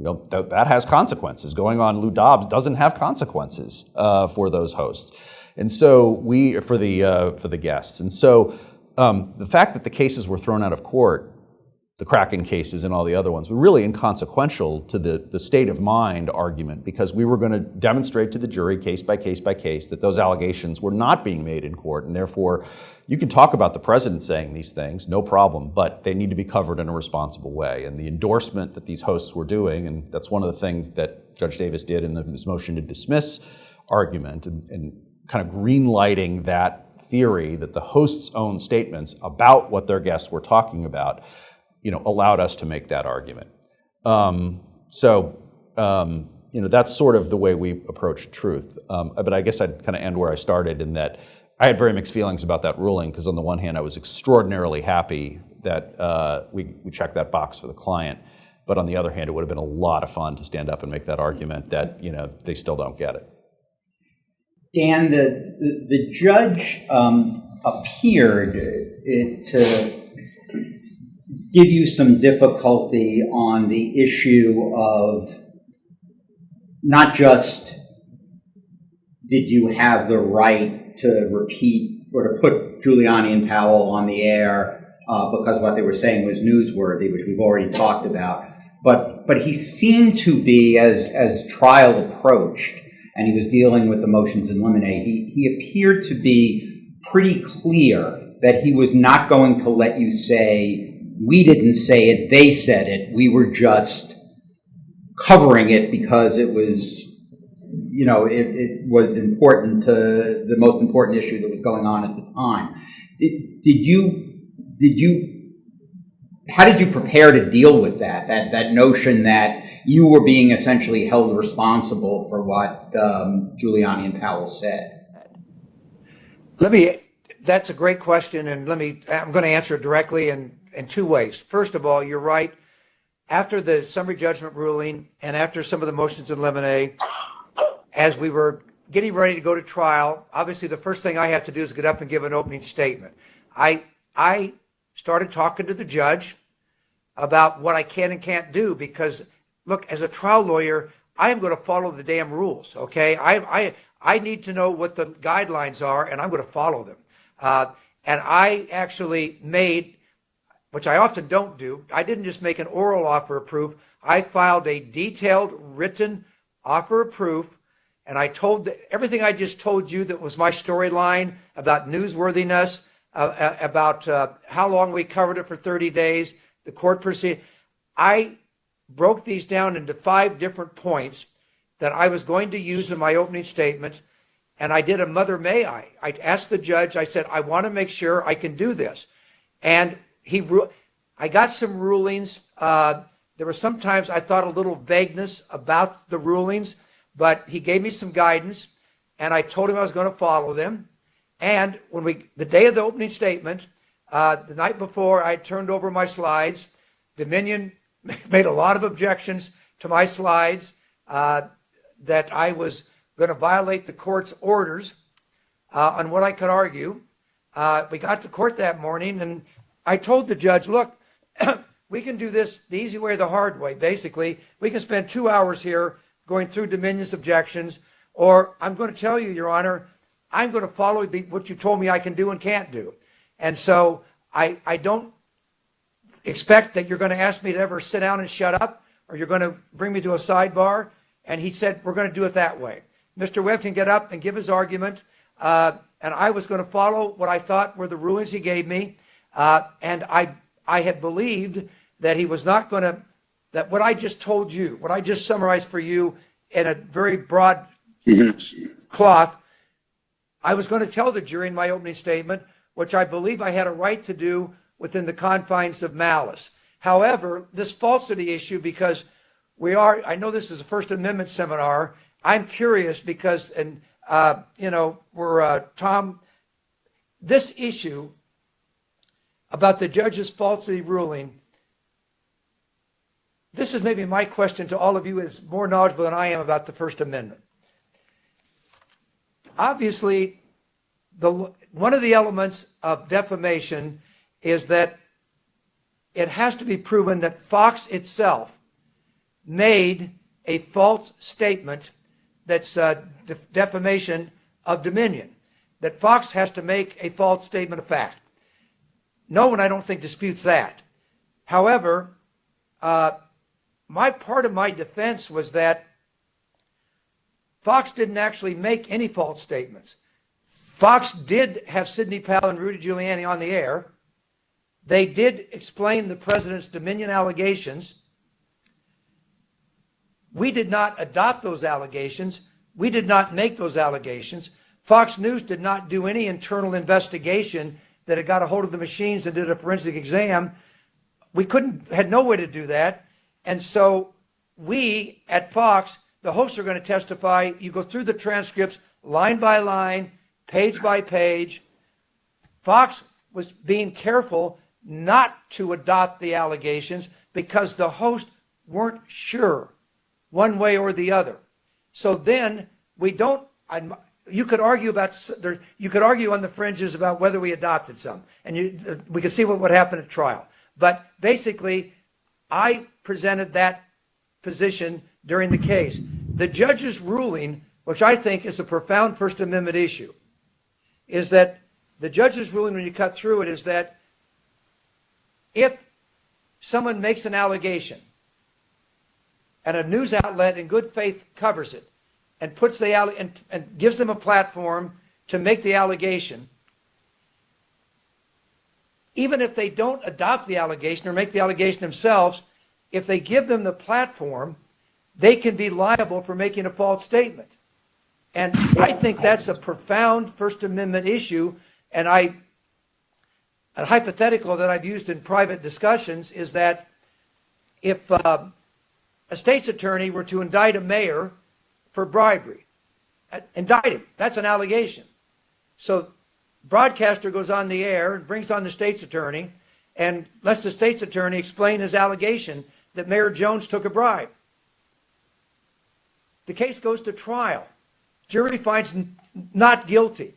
that has consequences. Going on Lou Dobbs doesn't have consequences for those hosts, and so for the guests. And so the fact that the cases were thrown out of court, the Kraken cases and all the other ones, were really inconsequential to the state of mind argument, because we were going to demonstrate to the jury case by case by case that those allegations were not being made in court, and therefore you can talk about the president saying these things, no problem, but they need to be covered in a responsible way. And the endorsement that these hosts were doing, and that's one of the things that Judge Davis did in his motion to dismiss argument, and kind of green-lighting that theory that the hosts' own statements about what their guests were talking about allowed us to make that argument. That's sort of the way we approach truth. But I guess I'd kind of end where I started, in that I had very mixed feelings about that ruling, because on the one hand, I was extraordinarily happy that we checked that box for the client. But on the other hand, it would have been a lot of fun to stand up and make that argument that, they still don't get it. Dan, the judge appeared to give you some difficulty on the issue of not just did you have the right to repeat or to put Giuliani and Powell on the air because what they were saying was newsworthy, which we've already talked about, but he seemed to be, as trial approached and he was dealing with the motions in limine, he appeared to be pretty clear that he was not going to let you say, we didn't say it, they said it, we were just covering it because it was, it was important to the most important issue that was going on at the time. How did you prepare to deal with that notion that you were being essentially held responsible for what Giuliani and Powell said? That's a great question, and I'm going to answer it directly in two ways. First of all, you're right. After the summary judgment ruling and after some of the motions in limine, as we were getting ready to go to trial, obviously the first thing I have to do is get up and give an opening statement. I started talking to the judge about what I can and can't do because, look, as a trial lawyer, I am going to follow the damn rules, okay? I need to know what the guidelines are, and I'm going to follow them. And I actually made, which I often don't do, I didn't just make an oral offer of proof. I filed a detailed written offer of proof, and I told everything I just told you that was my storyline about newsworthiness, about how long we covered it for 30 days, the court proceeding. I broke these down into 5 different points that I was going to use in my opening statement, and I did a mother may I. I asked the judge, I said, I want to make sure I can do this. And I got some rulings. There were sometimes I thought a little vagueness about the rulings, but he gave me some guidance, and I told him I was going to follow them. And the day of the opening statement, the night before, I turned over my slides. Dominion made a lot of objections to my slides that I was going to violate the court's orders on what I could argue. We got to court that morning, and I told the judge, look, we can do this the easy way or the hard way. Basically, we can spend 2 hours here going through Dominion's objections, or I'm going to tell you, Your Honor, I'm going to follow what you told me I can do and can't do. And so I don't expect that you're going to ask me to ever sit down and shut up, or you're going to bring me to a sidebar. And he said, we're going to do it that way. Mr. Webb can get up and give his argument, and I was going to follow what I thought were the rulings he gave me, and I had believed that he was not going to, that what I just told you, what I just summarized for you in a very broad cloth, I was going to tell the jury in my opening statement, which I believe I had a right to do within the confines of malice. However, this falsity issue, because I know this is a First Amendment seminar, I'm curious because, Tom, this issue about the judge's falsity ruling, this is maybe my question to all of you is more knowledgeable than I am about the First Amendment. Obviously, one of the elements of defamation is that it has to be proven that Fox itself made a false statement that's defamation of Dominion, that Fox has to make a false statement of fact. No one, I don't think, disputes that. However, part of my defense was that Fox didn't actually make any false statements. Fox did have Sidney Powell and Rudy Giuliani on the air. They did explain the president's Dominion allegations. We did not adopt those allegations. We did not make those allegations. Fox News did not do any internal investigation that it got a hold of the machines and did a forensic exam. We had no way to do that. And so we at Fox, the hosts are going to testify. You go through the transcripts line by line, page by page. Fox was being careful not to adopt the allegations because the hosts weren't sure one way or the other. So then you could argue on the fringes about whether we adopted some, and we could see what would happen at trial. But basically, I presented that position during the case. The judge's ruling, which I think is a profound First Amendment issue, is that the judge's ruling, when you cut through it, is that if someone makes an allegation and a news outlet in good faith covers it and puts and gives them a platform to make the allegation, even if they don't adopt the allegation or make the allegation themselves, if they give them the platform, they can be liable for making a false statement. And I think that's a profound First Amendment issue. And a hypothetical that I've used in private discussions is that if a state's attorney were to indict a mayor for bribery, indict him, that's an allegation. So broadcaster goes on the air and brings on the state's attorney and lets the state's attorney explain his allegation that Mayor Jones took a bribe. The case goes to trial. Jury finds not guilty.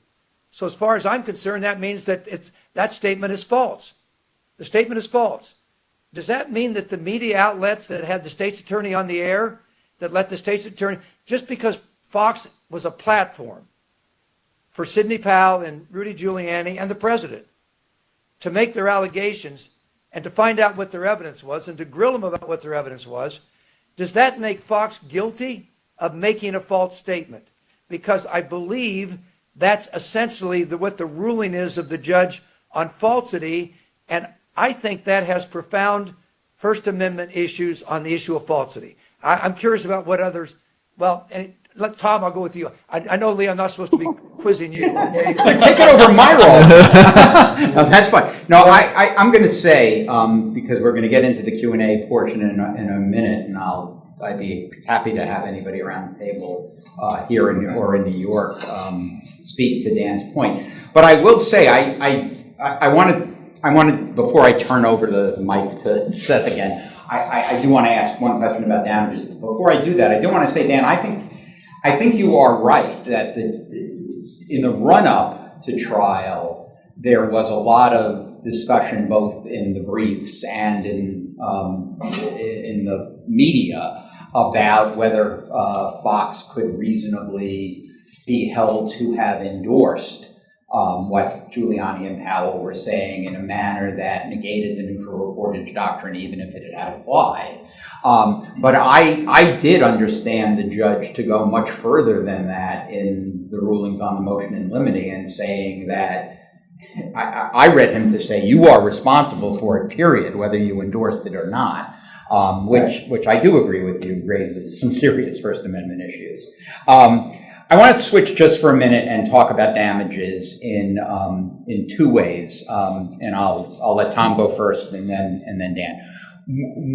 So as far as I'm concerned, that means that that statement is false. The statement is false. Does that mean that the media outlets that had the state's attorney on the air, that let the state's attorney, just because Fox was a platform for Sidney Powell and Rudy Giuliani and the president to make their allegations and to find out what their evidence was and to grill them about what their evidence was, does that make Fox guilty of making a false statement? Because I believe that's essentially what the ruling is of the judge on falsity, and I think that has profound First Amendment issues on the issue of falsity. I'm curious about what others, Tom, I'll go with you. I know, Lee, I'm not supposed to be quizzing you. Okay? Take it over my role. No, that's fine. No, I'm going to say, because we're going to get into the Q&A portion in a minute, and I'd be happy to have anybody around the table here or in New York speak to Dan's point. But I will say, I wanted, before I turn over the mic to Seth again, I do want to ask one question about damages. Before I do that, I do want to say, Dan, I think you are right that in the run-up to trial, there was a lot of discussion both in the briefs and in the media about whether Fox could reasonably be held to have endorsed what Giuliani and Powell were saying in a manner that negated the neutral reportage doctrine, even if it had applied. But I did understand the judge to go much further than that in the rulings on the motion in limine and saying that I read him to say you are responsible for it, period, whether you endorsed it or not, which I do agree with you raises some serious First Amendment issues. I want to switch just for a minute and talk about damages in two ways, and I'll let Tom go first and then Dan.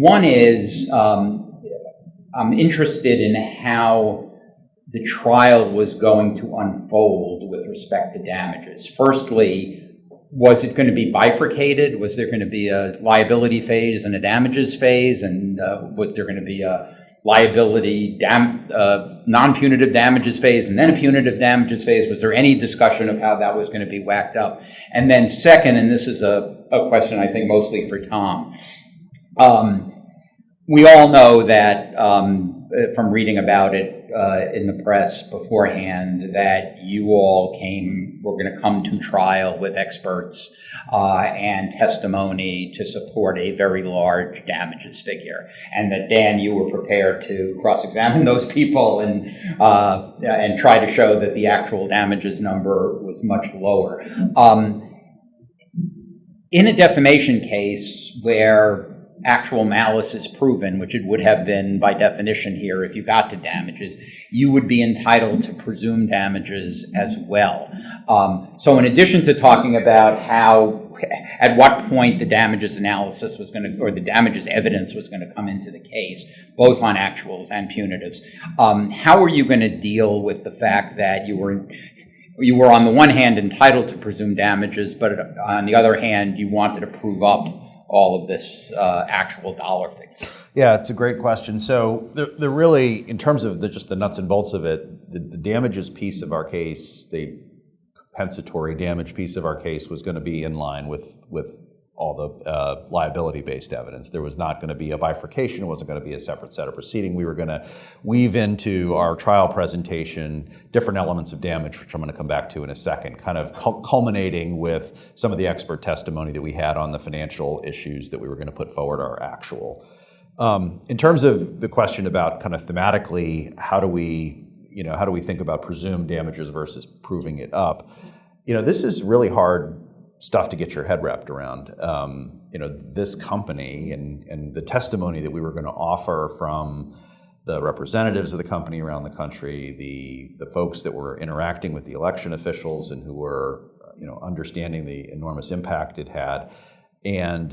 One is I'm interested in how the trial was going to unfold with respect to damages. Firstly, was it going to be bifurcated? Was there going to be a liability phase and a damages phase? And was there going to be a liability, non-punitive damages phase and then a punitive damages phase? Was there any discussion of how that was going to be whacked up? And then second, and this is a question I think mostly for Tom, we all know that from reading about it in the press beforehand that you all were going to come to trial with experts and testimony to support a very large damages figure, and that Dan, you were prepared to cross-examine those people and try to show that the actual damages number was much lower. In a defamation case where actual malice is proven, which it would have been by definition here if you got to damages, you would be entitled to presume damages as well. So in addition to talking about at what point the damages analysis was going to, or the damages evidence was going to come into the case, both on actuals and punitives, how are you going to deal with the fact that you were on the one hand entitled to presume damages, but on the other hand, you wanted to prove up all of this actual dollar figure? Yeah, it's a great question. So the really, in terms of just the nuts and bolts of it, the damages piece of our case, the compensatory damage piece of our case was going to be in line with all the liability-based evidence. There was not going to be a bifurcation. It wasn't going to be a separate set of proceeding. We were going to weave into our trial presentation different elements of damage, which I'm going to come back to in a second, kind of culminating with some of the expert testimony that we had on the financial issues that we were going to put forward our actual. In terms of the question about kind of thematically, how do we think about presumed damages versus proving it up? This is really hard stuff to get your head wrapped around. This company and the testimony that we were going to offer from the representatives of the company around the country, the folks that were interacting with the election officials and who were understanding the enormous impact it had, and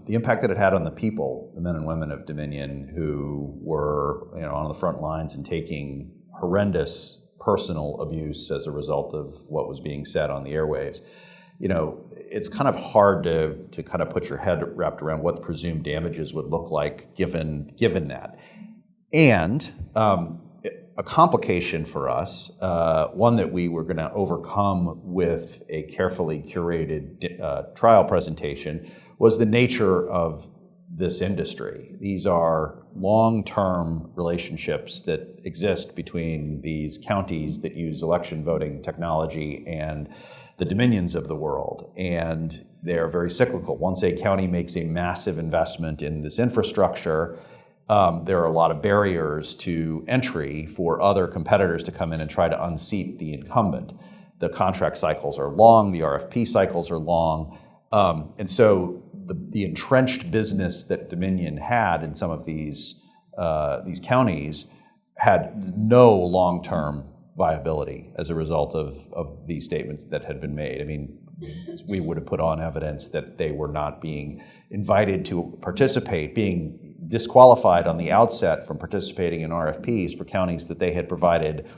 the impact that it had on the people, the men and women of Dominion who were on the front lines and taking horrendous personal abuse as a result of what was being said on the airwaves. It's kind of hard to kind of put your head wrapped around what the presumed damages would look like given that. And a complication for us, one that we were going to overcome with a carefully curated trial presentation, was the nature of this industry. These are long-term relationships that exist between these counties that use election voting technology and the Dominions of the world, and they're very cyclical. Once a county makes a massive investment in this infrastructure, there are a lot of barriers to entry for other competitors to come in and try to unseat the incumbent. The contract cycles are long, the RFP cycles are long, and so the entrenched business that Dominion had in some of these counties had no long-term viability as a result of these statements that had been made. I mean, we would have put on evidence that they were not being invited to participate, being disqualified on the outset from participating in RFPs for counties that they had provided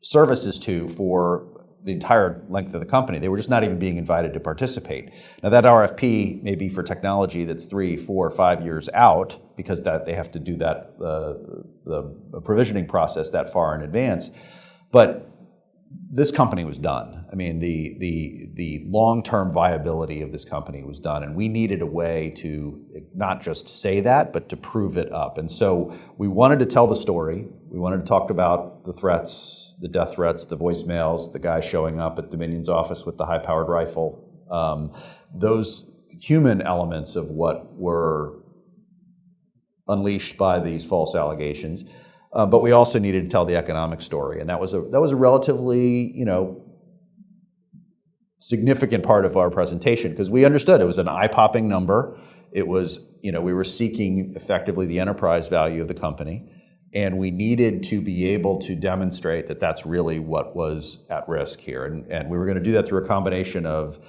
services to for the entire length of the company. They were just not even being invited to participate. Now that RFP may be for technology that's 3, 4, 5 years out, because that they have to do that the provisioning process that far in advance. But this company was done. I mean, the long-term viability of this company was done, and we needed a way to not just say that, but to prove it up. And so we wanted to tell the story. We wanted to talk about the threats, the death threats, the voicemails, the guy showing up at Dominion's office with the high-powered rifle, those human elements of what were unleashed by these false allegations. But we also needed to tell the economic story, and that was a relatively significant part of our presentation, because we understood it was an eye-popping number. It was we were seeking effectively the enterprise value of the company, and we needed to be able to demonstrate that that's really what was at risk here, and we were going to do that through a combination of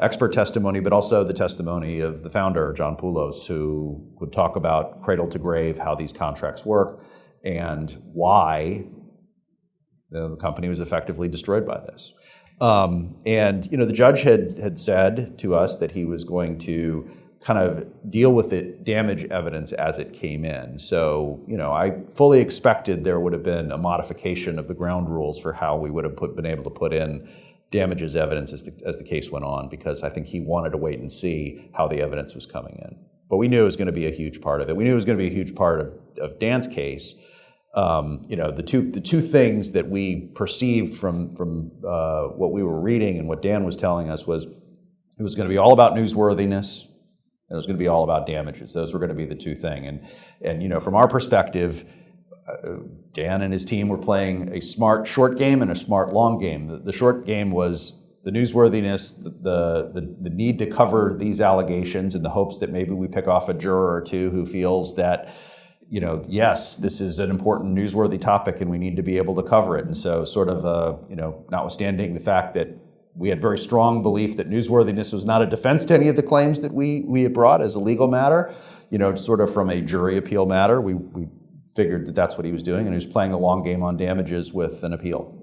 expert testimony, but also the testimony of the founder, John Poulos, who would talk about cradle to grave how these contracts work, and why the company was effectively destroyed by this. And the judge had said to us that he was going to kind of deal with the damage evidence as it came in. So, I fully expected there would have been a modification of the ground rules for how we would have been able to put in damages evidence as the case went on, because I think he wanted to wait and see how the evidence was coming in. But we knew it was going to be a huge part of it. We knew it was going to be a huge part of Dan's case. The two things that we perceived from what we were reading and what Dan was telling us was it was going to be all about newsworthiness, and it was going to be all about damages. Those were going to be the two things. And from our perspective, Dan and his team were playing a smart short game and a smart long game. The short game was the newsworthiness, the need to cover these allegations in the hopes that maybe we pick off a juror or two who feels that yes, this is an important newsworthy topic and we need to be able to cover it. And so sort of, notwithstanding the fact that we had very strong belief that newsworthiness was not a defense to any of the claims that we had brought as a legal matter, sort of from a jury appeal matter, we figured that that's what he was doing, and he was playing a long game on damages with an appeal.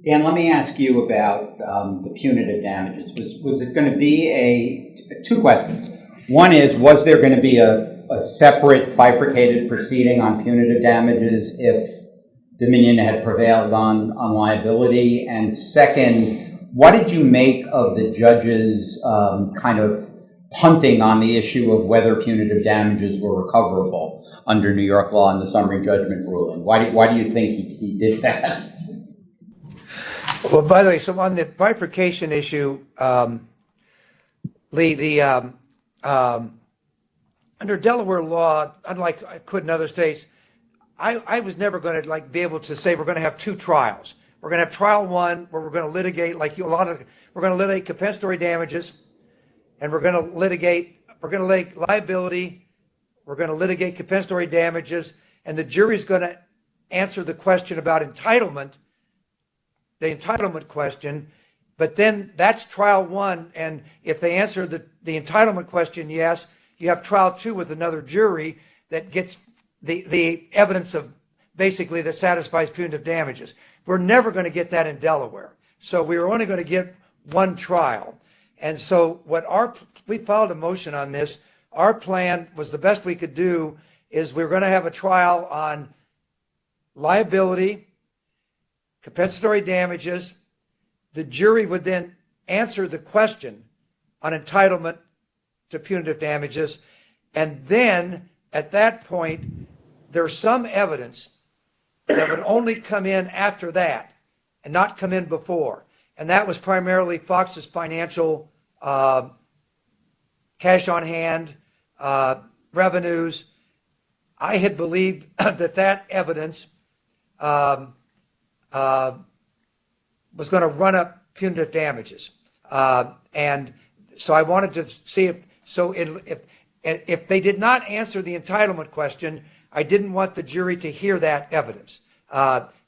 Dan, let me ask you about the punitive damages. Was it going to be two questions. One is, was there going to be a separate bifurcated proceeding on punitive damages if Dominion had prevailed on liability? And second, what did you make of the judge's kind of punting on the issue of whether punitive damages were recoverable under New York law in the summary judgment ruling? Why do you think he did that? Well, by the way, so on the bifurcation issue, Lee, under Delaware law, unlike I could in other states, I was never going to be able to say we're going to have two trials. We're going to have trial one where we're going to litigate we're going to litigate compensatory damages, and we're going to litigate liability we're going to litigate compensatory damages, and the jury's going to answer the question about entitlement, the entitlement question, but then that's trial one, and if they answer the entitlement question yes, you have trial two with another jury that gets the evidence of basically that satisfies punitive damages. We're never going to get that in Delaware. So we were only going to get one trial. And so we filed a motion on this. Our plan was the best we could do is we were going to have a trial on liability, compensatory damages. The jury would then answer the question on entitlement to punitive damages. And then at that point, there's some evidence that would only come in after that and not come in before. And that was primarily Fox's financial cash on hand, revenues. I had believed that evidence was going to run up punitive damages. And so I wanted to see if they did not answer the entitlement question, I didn't want the jury to hear that evidence.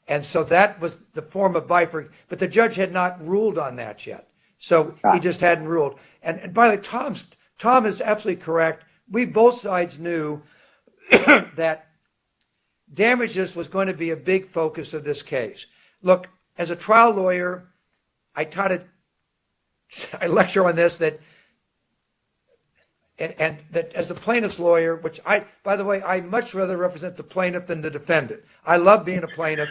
And so that was the form of bifurcation. But the judge had not ruled on that yet. So he just hadn't ruled. And by the way, Tom is absolutely correct. We both sides knew that damages was going to be a big focus of this case. Look, as a trial lawyer, I lecture on this and that as a plaintiff's lawyer, which by the way, I much rather represent the plaintiff than the defendant. I love being a plaintiff.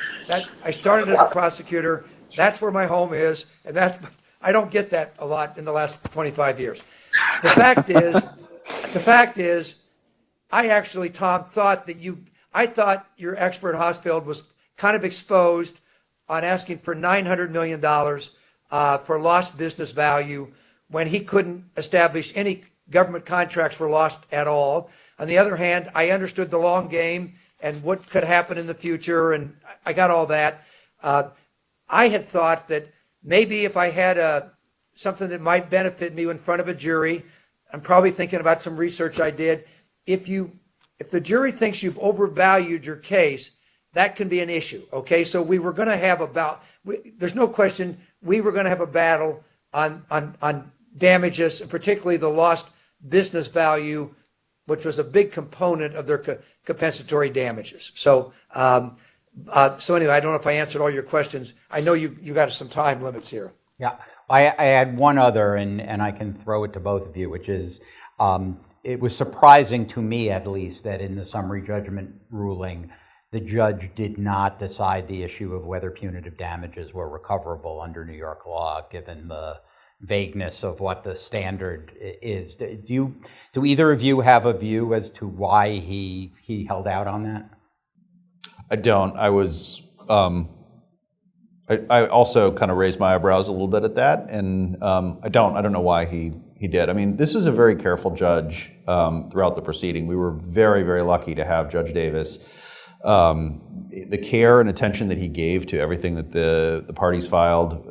I started as a prosecutor. That's where my home is, and I don't get that a lot in the last 25 years. The fact is, I actually, Tom, thought your expert Hosfeld was kind of exposed on asking for $900 million for lost business value when he couldn't establish any government contracts were lost at all. On the other hand, I understood the long game and what could happen in the future, and I got all that. I had thought that maybe if I had something that might benefit me in front of a jury, I'm probably thinking about some research I did. If the jury thinks you've overvalued your case, that can be an issue. Okay, so we were going to have there's no question we were going to have a battle on damages, particularly the lost business value, which was a big component of their compensatory damages. So anyway, I don't know if I answered all your questions. I know you got some time limits here. Yeah, I had one other, and I can throw it to both of you, which is it was surprising to me, at least, that in the summary judgment ruling, the judge did not decide the issue of whether punitive damages were recoverable under New York law, given the vagueness of what the standard is. Do either of you have a view as to why he held out on that? I don't. I was. I also kind of raised my eyebrows a little bit at that, and I don't know why he did. I mean, this was a very careful judge throughout the proceeding. We were very, very lucky to have Judge Davis. The care and attention that he gave to everything that the parties filed,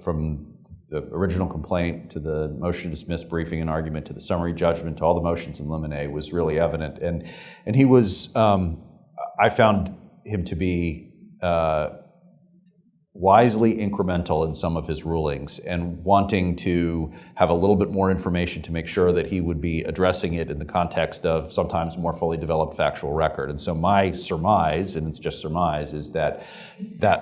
from the original complaint to the motion to dismiss, briefing and argument, to the summary judgment, to all the motions in limine, was really evident. And he was, I found him to be wisely incremental in some of his rulings and wanting to have a little bit more information to make sure that he would be addressing it in the context of sometimes more fully developed factual record. And so my surmise, and it's just surmise, is that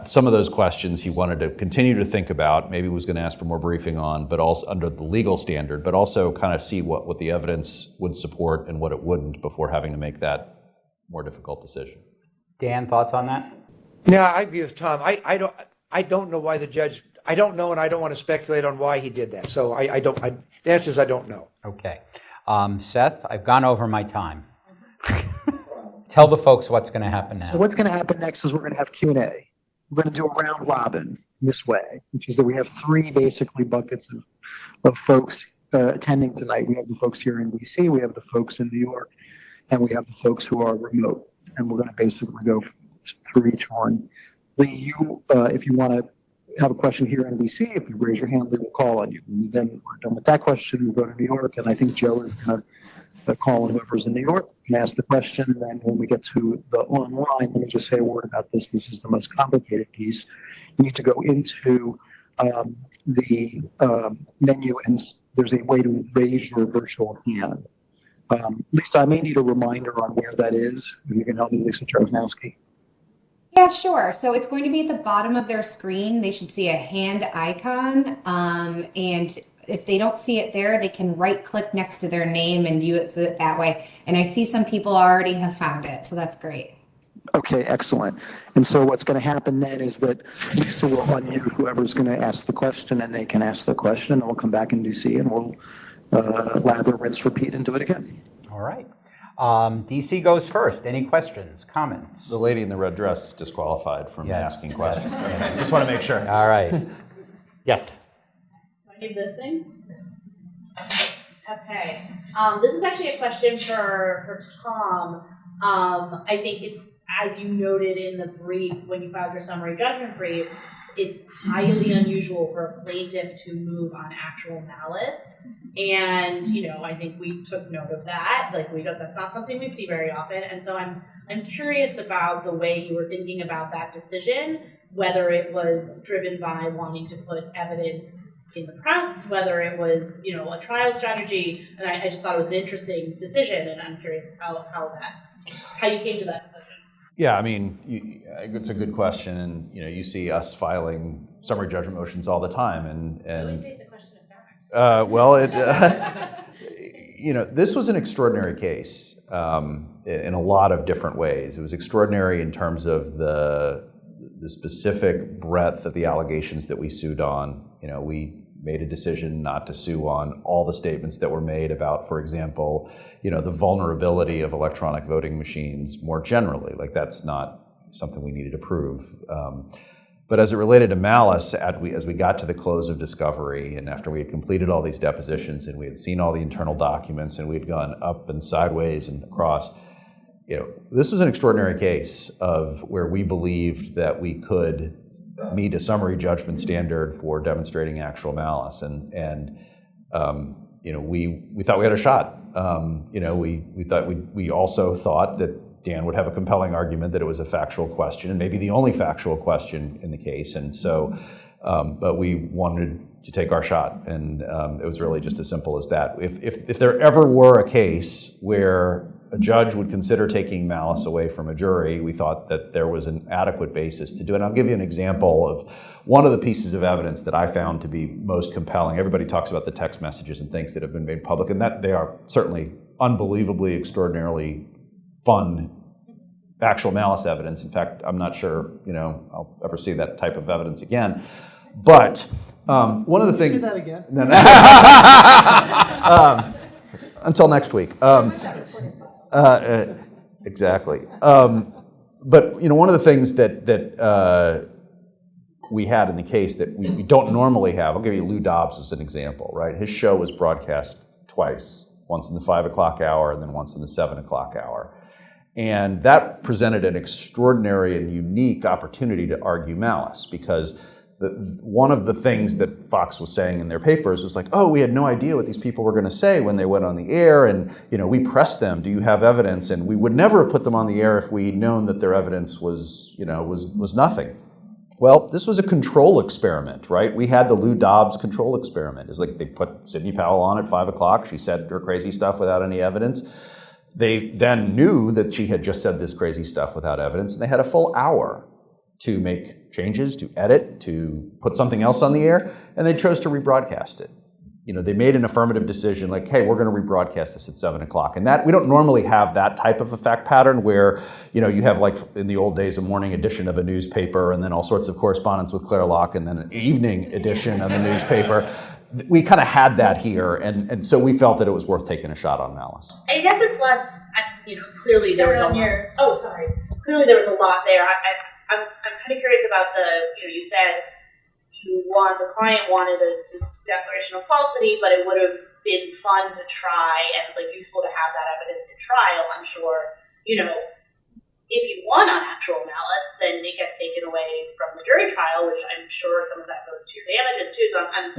some of those questions he wanted to continue to think about, maybe was going to ask for more briefing on, but also under the legal standard, but also kind of see what the evidence would support and what it wouldn't before having to make that more difficult decision. Dan, thoughts on that? Yeah, I agree with Tom. I don't know why the judge, I don't know, and I don't want to speculate on why he did that. So the answer is I don't know. Okay. Seth, I've gone over my time. Tell the folks what's going to happen now. So what's going to happen next is we're going to have Q&A. We're going to do a round robin this way, which is that we have three basically buckets of folks attending tonight. We have the folks here in DC, we have the folks in New York, and we have the folks who are remote. And we're going to basically go through each one. Lee, if you want to have a question here in DC, if you raise your hand, Lee will call on you. And then we're done with that question, we'll go to New York, and I think Joe is going Colin, whoever's in New York, can ask the question. And then when we get to the online, let me just say a word about this. This is the most complicated piece. You need to go into the menu, and there's a way to raise your virtual hand. Lisa, I may need a reminder on where that is. If you can help me, Lisa Trosnowski. Yeah, sure. So it's going to be at the bottom of their screen. They should see a hand icon. And if they don't see it there, they can right click next to their name and do it that way. And I see some people already have found it. So that's great. Okay, excellent. And so what's going to happen then is that Lisa will unmute whoever's going to ask the question, and they can ask the question, and we'll come back in DC and we'll lather, rinse, repeat, and do it again. All right. DC goes first. Any questions, comments? The lady in the red dress is disqualified from Yes. asking questions. Okay, just want to make sure. All right. Yes. Do I need this thing? Okay. This is actually a question for Tom. I think it's, as you noted in the brief, when you filed your summary judgment brief, it's highly unusual for a plaintiff to move on actual malice. And, I think we took note of that. That's not something we see very often. And so I'm curious about the way you were thinking about that decision, whether it was driven by wanting to put evidence in the press, whether it was, a trial strategy. And I just thought it was an interesting decision. And I'm curious how you came to that decision. Yeah, I mean, it's a good question, and you see us filing summary judgment motions all the time, and Always say it's a question of fact. This was an extraordinary case in a lot of different ways. It was extraordinary in terms of the specific breadth of the allegations that we sued on. We made a decision not to sue on all the statements that were made about, for example, the vulnerability of electronic voting machines more generally. That's not something we needed to prove. But as it related to malice, as we got to the close of discovery, and after we had completed all these depositions, and we had seen all the internal documents, and we had gone up and sideways and across, this was an extraordinary case of where we believed that we could meet a summary judgment standard for demonstrating actual malice, and we thought we had a shot. We also thought that Dan would have a compelling argument that it was a factual question, and maybe the only factual question in the case, and so but we wanted to take our shot, and it was really just as simple as that. If there ever were a case where a judge would consider taking malice away from a jury, we thought that there was an adequate basis to do it. And I'll give you an example of one of the pieces of evidence that I found to be most compelling. Everybody talks about the text messages and things that have been made public, and that they are certainly unbelievably, extraordinarily fun actual malice evidence. In fact, I'm not sure, I'll ever see that type of evidence again. But one of the things... Say that again. Until next week. Exactly. But one of the things that we had in the case that we don't normally have, I'll give you Lou Dobbs as an example, right? His show was broadcast twice, once in the 5 o'clock hour and then once in the 7 o'clock hour. And that presented an extraordinary and unique opportunity to argue malice, because one of the things that Fox was saying in their papers was we had no idea what these people were going to say when they went on the air, and we pressed them, do you have evidence? And we would never have put them on the air if we'd known that their evidence was nothing. Well, this was a control experiment, right? We had the Lou Dobbs control experiment. It's they put Sidney Powell on at 5 o'clock. She said her crazy stuff without any evidence. They then knew that she had just said this crazy stuff without evidence, and they had a full hour to make changes, to edit, to put something else on the air, and they chose to rebroadcast it. They made an affirmative decision hey, we're going to rebroadcast this at 7 o'clock. And that we don't normally have that type of a fact pattern where, you have in the old days a morning edition of a newspaper and then all sorts of correspondence with Claire Locke and then an evening edition of the newspaper. We kind of had that here, and so we felt that it was worth taking a shot on malice. I guess it's less, clearly there was a lot. Clearly there was a lot there. I'm kind of curious about you said the client wanted a declaration of falsity, but it would have been fun to try and useful to have that evidence in trial. I'm sure, if you won on actual malice, then it gets taken away from the jury trial, which I'm sure some of that goes to your damages too. So I'm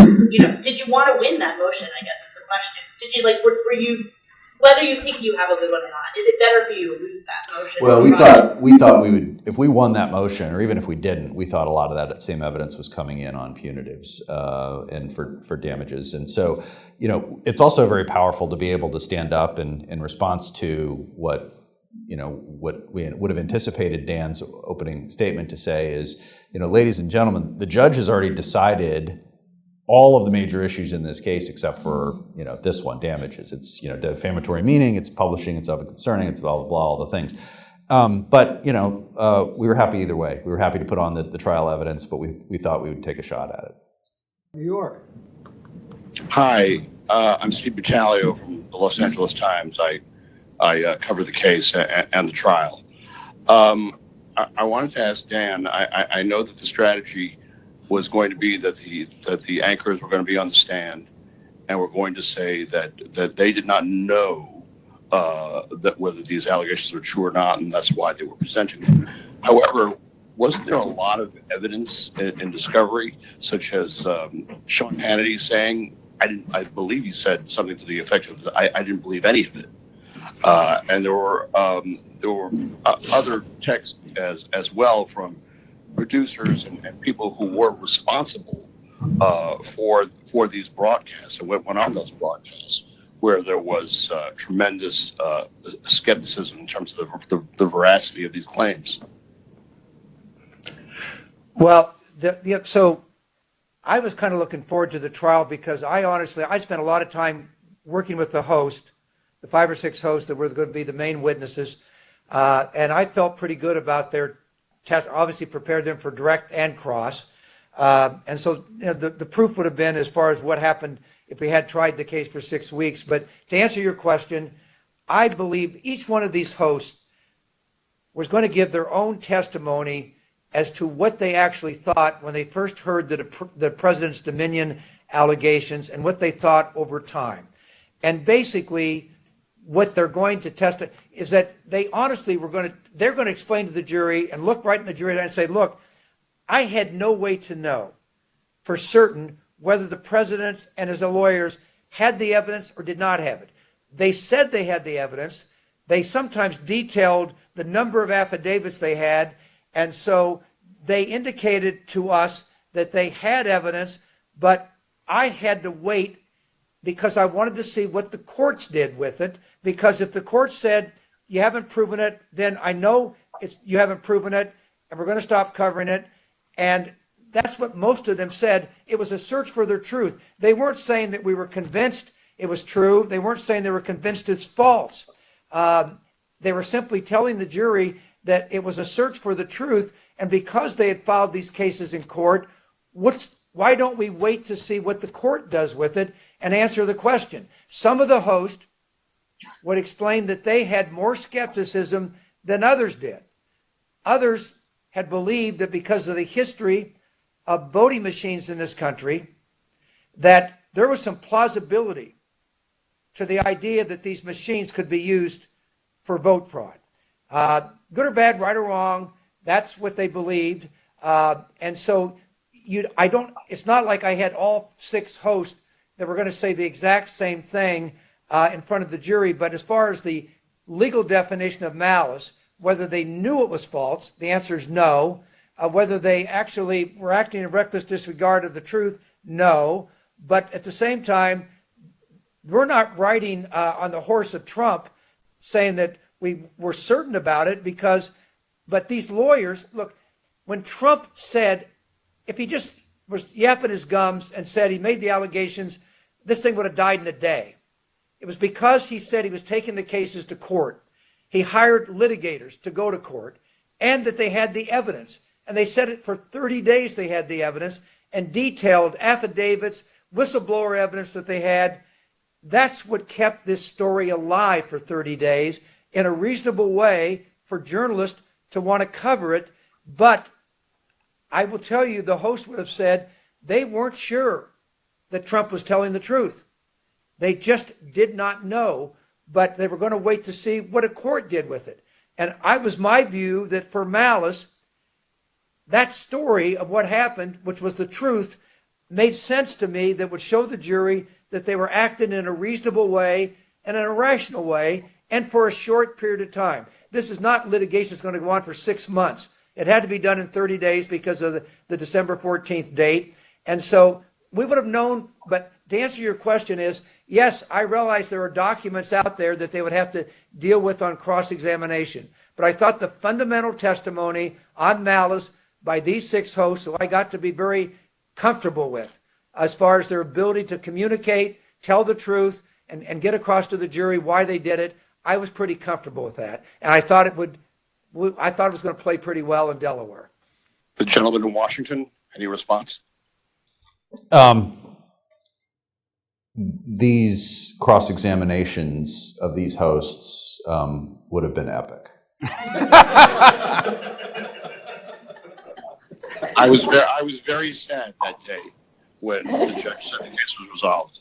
did you want to win that motion, I guess is the question. Did you were you whether you think you have a good one or not, is it better for you to lose that motion? Well, we thought we would, if we won that motion, or even if we didn't, we thought a lot of that same evidence was coming in on punitives and for damages. And so, it's also very powerful to be able to stand up and in response to what we would have anticipated Dan's opening statement to say is, ladies and gentlemen, the judge has already decided all of the major issues in this case, except for, this one, damages. It's, defamatory meaning, it's publishing, it's of concerning, it's blah, blah, blah, all the things. But we were happy either way. We were happy to put on the trial evidence, but we thought we would take a shot at it. New York. Hi, I'm Steve Battaglio from the Los Angeles Times. I cover the case and the trial. I wanted to ask Dan, I know that the strategy was going to be that the anchors were going to be on the stand and were going to say that they did not know that whether these allegations were true or not, and that's why they were presenting them. However, wasn't there a lot of evidence in discovery, such as Sean Hannity saying, I believe he said something to the effect of, I didn't believe any of it. And there were other texts as well from producers and people who were responsible for these broadcasts and what went on those broadcasts, where there was tremendous skepticism in terms of the veracity of these claims. Well, so I was kind of looking forward to the trial because I spent a lot of time working with the host, the 5 or 6 hosts that were going to be the main witnesses, and I felt pretty good about their test. Obviously prepared them for direct and cross, and so the proof would have been as far as what happened if we had tried the case for 6 weeks. But to answer your question, I believe each one of these hosts was going to give their own testimony as to what they actually thought when they first heard the president's Dominion allegations and what they thought over time. And basically, what they're going to test is that they honestly they're going to explain to the jury and look right in the jury and say, look, I had no way to know for certain whether the president and his lawyers had the evidence or did not have it. They said they had the evidence. They sometimes detailed the number of affidavits they had, and so they indicated to us that they had evidence, but I had to wait because I wanted to see what the courts did with it, because if the court said, you haven't proven it, then I know you haven't proven it, and we're going to stop covering it. And that's what most of them said. It was a search for their truth. They weren't saying that we were convinced it was true. They weren't saying they were convinced it's false. They were simply telling the jury that it was a search for the truth, and because they had filed these cases in court, why don't we wait to see what the court does with it and answer the question? Some of the hosts would explain that they had more skepticism than others did. Others had believed that because of the history of voting machines in this country, that there was some plausibility to the idea that these machines could be used for vote fraud. Good or bad, right or wrong, that's what they believed. And so it's not like I had all 6 hosts that were going to say the exact same thing in front of the jury. But as far as the legal definition of malice, whether they knew it was false, the answer is no. Whether they actually were acting in reckless disregard of the truth, no. But at the same time, we're not riding on the horse of Trump saying that we were certain about it but these lawyers, look, when Trump said, if he just was yapping his gums and said he made the allegations, this thing would have died in a day. It was because he said he was taking the cases to court. He hired litigators to go to court, and that they had the evidence. And they said it for 30 days they had the evidence, and detailed affidavits, whistleblower evidence that they had. That's what kept this story alive for 30 days in a reasonable way for journalists to want to cover it. But I will tell you, the host would have said they weren't sure that Trump was telling the truth. They just did not know, but they were going to wait to see what a court did with it. And my view that for malice, that story of what happened, which was the truth, made sense to me, that would show the jury that they were acting in a reasonable way in an irrational way and for a short period of time. This is not litigation that's going to go on for 6 months. It had to be done in 30 days because of the December 14th date. And so we would have known, but to answer your question is, yes, I realize there are documents out there that they would have to deal with on cross-examination. But I thought the fundamental testimony on malice by these 6 hosts, who I got to be very comfortable with, as far as their ability to communicate, tell the truth, and get across to the jury why they did it, I was pretty comfortable with that. And I thought it was going to play pretty well in Delaware. The gentleman in Washington, any response? These cross-examinations of these hosts would have been epic. I was very sad that day when the judge said the case was resolved.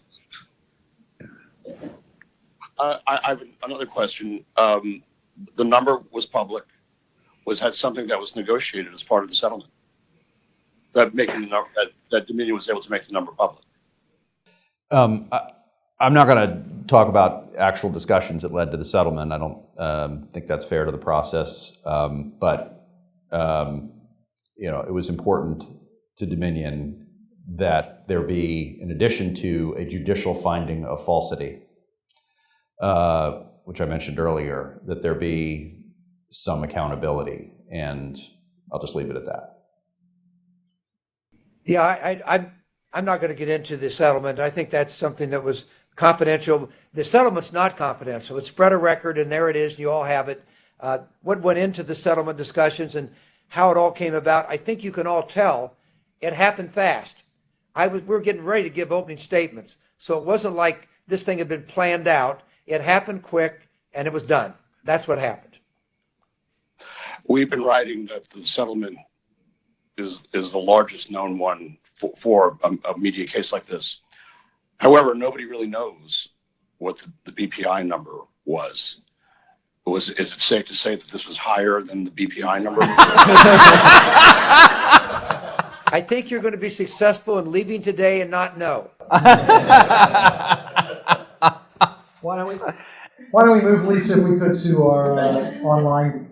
I have another question. The number was public. Was that something that was negotiated as part of the settlement? That making the number, that Dominion was able to make the number public. I'm not going to talk about actual discussions that led to the settlement. I don't think that's fair to the process. But it was important to Dominion that there be, in addition to a judicial finding of falsity, which I mentioned earlier, that there be some accountability. And I'll just leave it at that. Yeah, I'm not going to get into the settlement. I think that's something that was confidential. The settlement's not confidential. It's spread a record, and there it is, and you all have it. What went into the settlement discussions and how it all came about, I think you can all tell it happened fast. We were getting ready to give opening statements, so it wasn't like this thing had been planned out. It happened quick, and it was done. That's what happened. We've been writing that the settlement is the largest known one for a media case like this. However, nobody really knows what the BPI number was. Is it safe to say that this was higher than the BPI number? I think you're going to be successful in leaving today and not know. Why don't we move, Lisa, if we could, to our online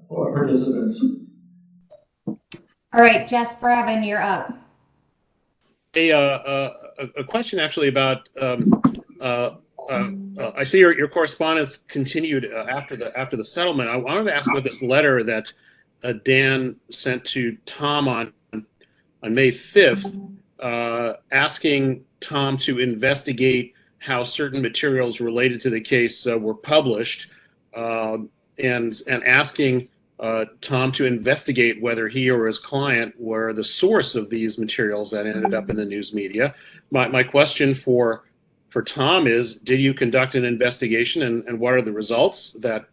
participants. All right, Jess Bravin, you're up. A question actually about I see your correspondence continued after the settlement. I wanted to ask about this letter that Dan sent to Tom on May 5th, asking Tom to investigate how certain materials related to the case were published, and asking Tom to investigate whether he or his client were the source of these materials that ended up in the news media. My question for Tom is, did you conduct an investigation, and what are the results that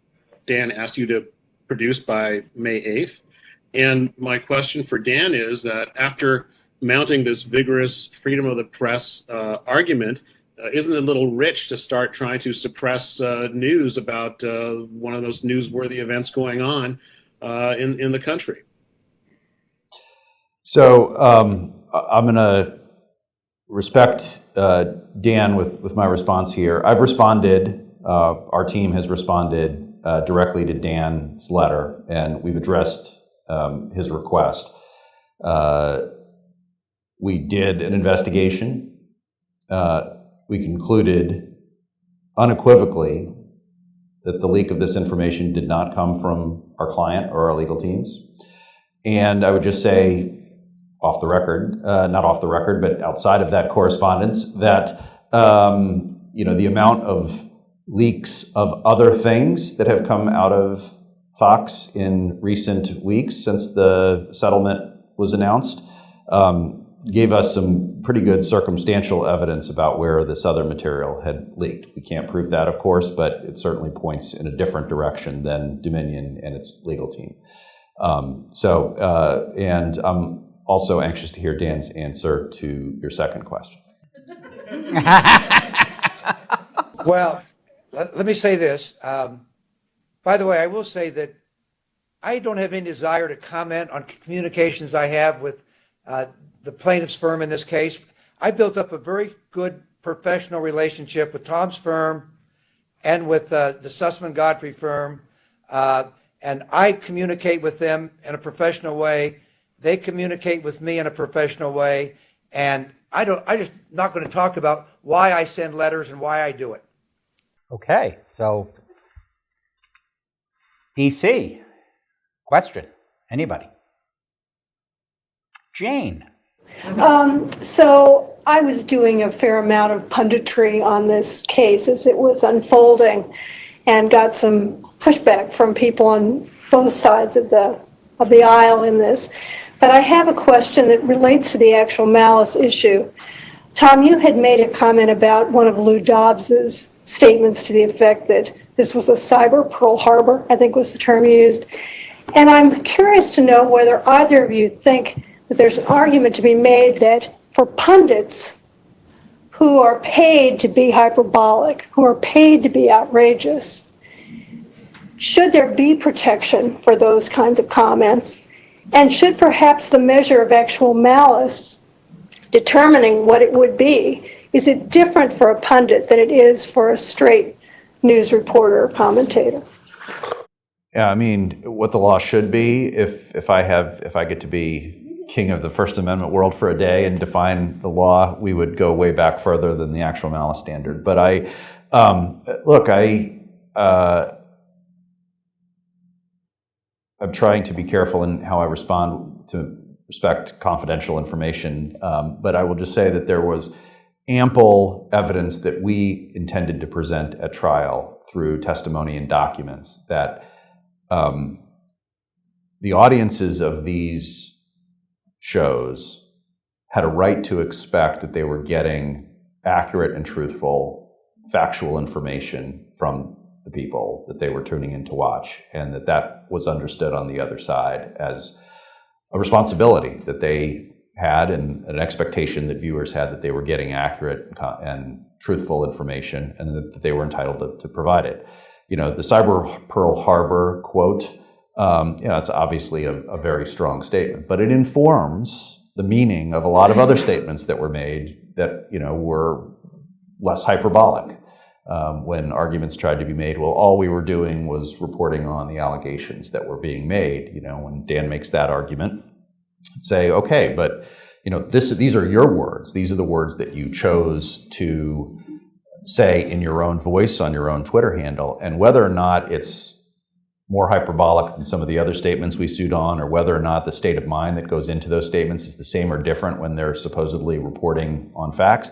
Dan asked you to produce by May 8th? And my question for Dan is that after mounting this vigorous freedom of the press argument, isn't it a little rich to start trying to suppress news about one of those newsworthy events going on in the country? So I'm going to respect Dan with my response here. I've responded, our team has responded directly to Dan's letter, and we've addressed his request. We did an investigation. We concluded unequivocally that the leak of this information did not come from our client or our legal teams. And I would just say, off the record, not off the record, but outside of that correspondence, that the amount of leaks of other things that have come out of Fox in recent weeks since the settlement was announced gave us some pretty good circumstantial evidence about where this other material had leaked. We can't prove that, of course, but it certainly points in a different direction than Dominion and its legal team. And I'm also anxious to hear Dan's answer to your second question. Well, let me say this. By the way, I will say that I don't have any desire to comment on communications I have with the plaintiff's firm in this case. I built up a very good professional relationship with Tom's firm and with the Sussman Godfrey firm. And I communicate with them in a professional way. They communicate with me in a professional way. And I just not going to talk about why I send letters and why I do it. Okay, so DC, question, anybody? Jane. So I was doing a fair amount of punditry on this case as it was unfolding and got some pushback from people on both sides of the aisle in this. But I have a question that relates to the actual malice issue. Tom, you had made a comment about one of Lou Dobbs's statements to the effect that this was a cyber Pearl Harbor, I think was the term used. And I'm curious to know whether either of you think that there's an argument to be made that for pundits who are paid to be hyperbolic, who are paid to be outrageous, should there be protection for those kinds of comments? And should perhaps the measure of actual malice determining what it would be, is it different for a pundit than it is for a straight news reporter or commentator? Yeah, I mean, what the law should be, if I get to be king of the First Amendment world for a day and define the law, we would go way back further than the actual malice standard. But I'm trying to be careful in how I respond to respect confidential information. But I will just say that there was ample evidence that we intended to present at trial through testimony and documents that the audiences of these shows had a right to expect that they were getting accurate and truthful factual information from the people that they were tuning in to watch, and that was understood on the other side as a responsibility that they had and an expectation that viewers had that they were getting accurate and truthful information and that they were entitled to provide it. The cyber Pearl Harbor quote, it's obviously a very strong statement, but it informs the meaning of a lot of other statements that were made that, were less hyperbolic. When arguments tried to be made, well, all we were doing was reporting on the allegations that were being made. When Dan makes that argument, say, okay, but these are your words. These are the words that you chose to say in your own voice on your own Twitter handle, and whether or not it's more hyperbolic than some of the other statements we sued on, or whether or not the state of mind that goes into those statements is the same or different when they're supposedly reporting on facts.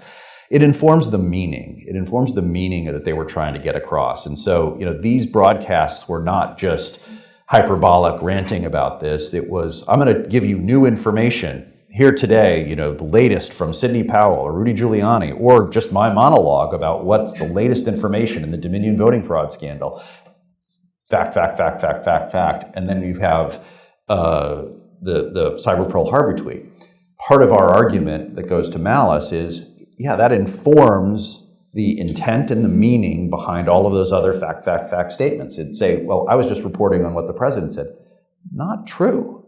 It informs the meaning. It informs the meaning that they were trying to get across. And so, these broadcasts were not just hyperbolic ranting about this. It was, I'm going to give you new information here today, the latest from Sidney Powell or Rudy Giuliani, or just my monologue about what's the latest information in the Dominion voting fraud scandal. Fact, fact, fact, fact, fact, fact. And then you have the cyber Pearl Harbor tweet. Part of our argument that goes to malice is, that informs the intent and the meaning behind all of those other fact, fact, fact statements. It'd say, well, I was just reporting on what the president said. Not true.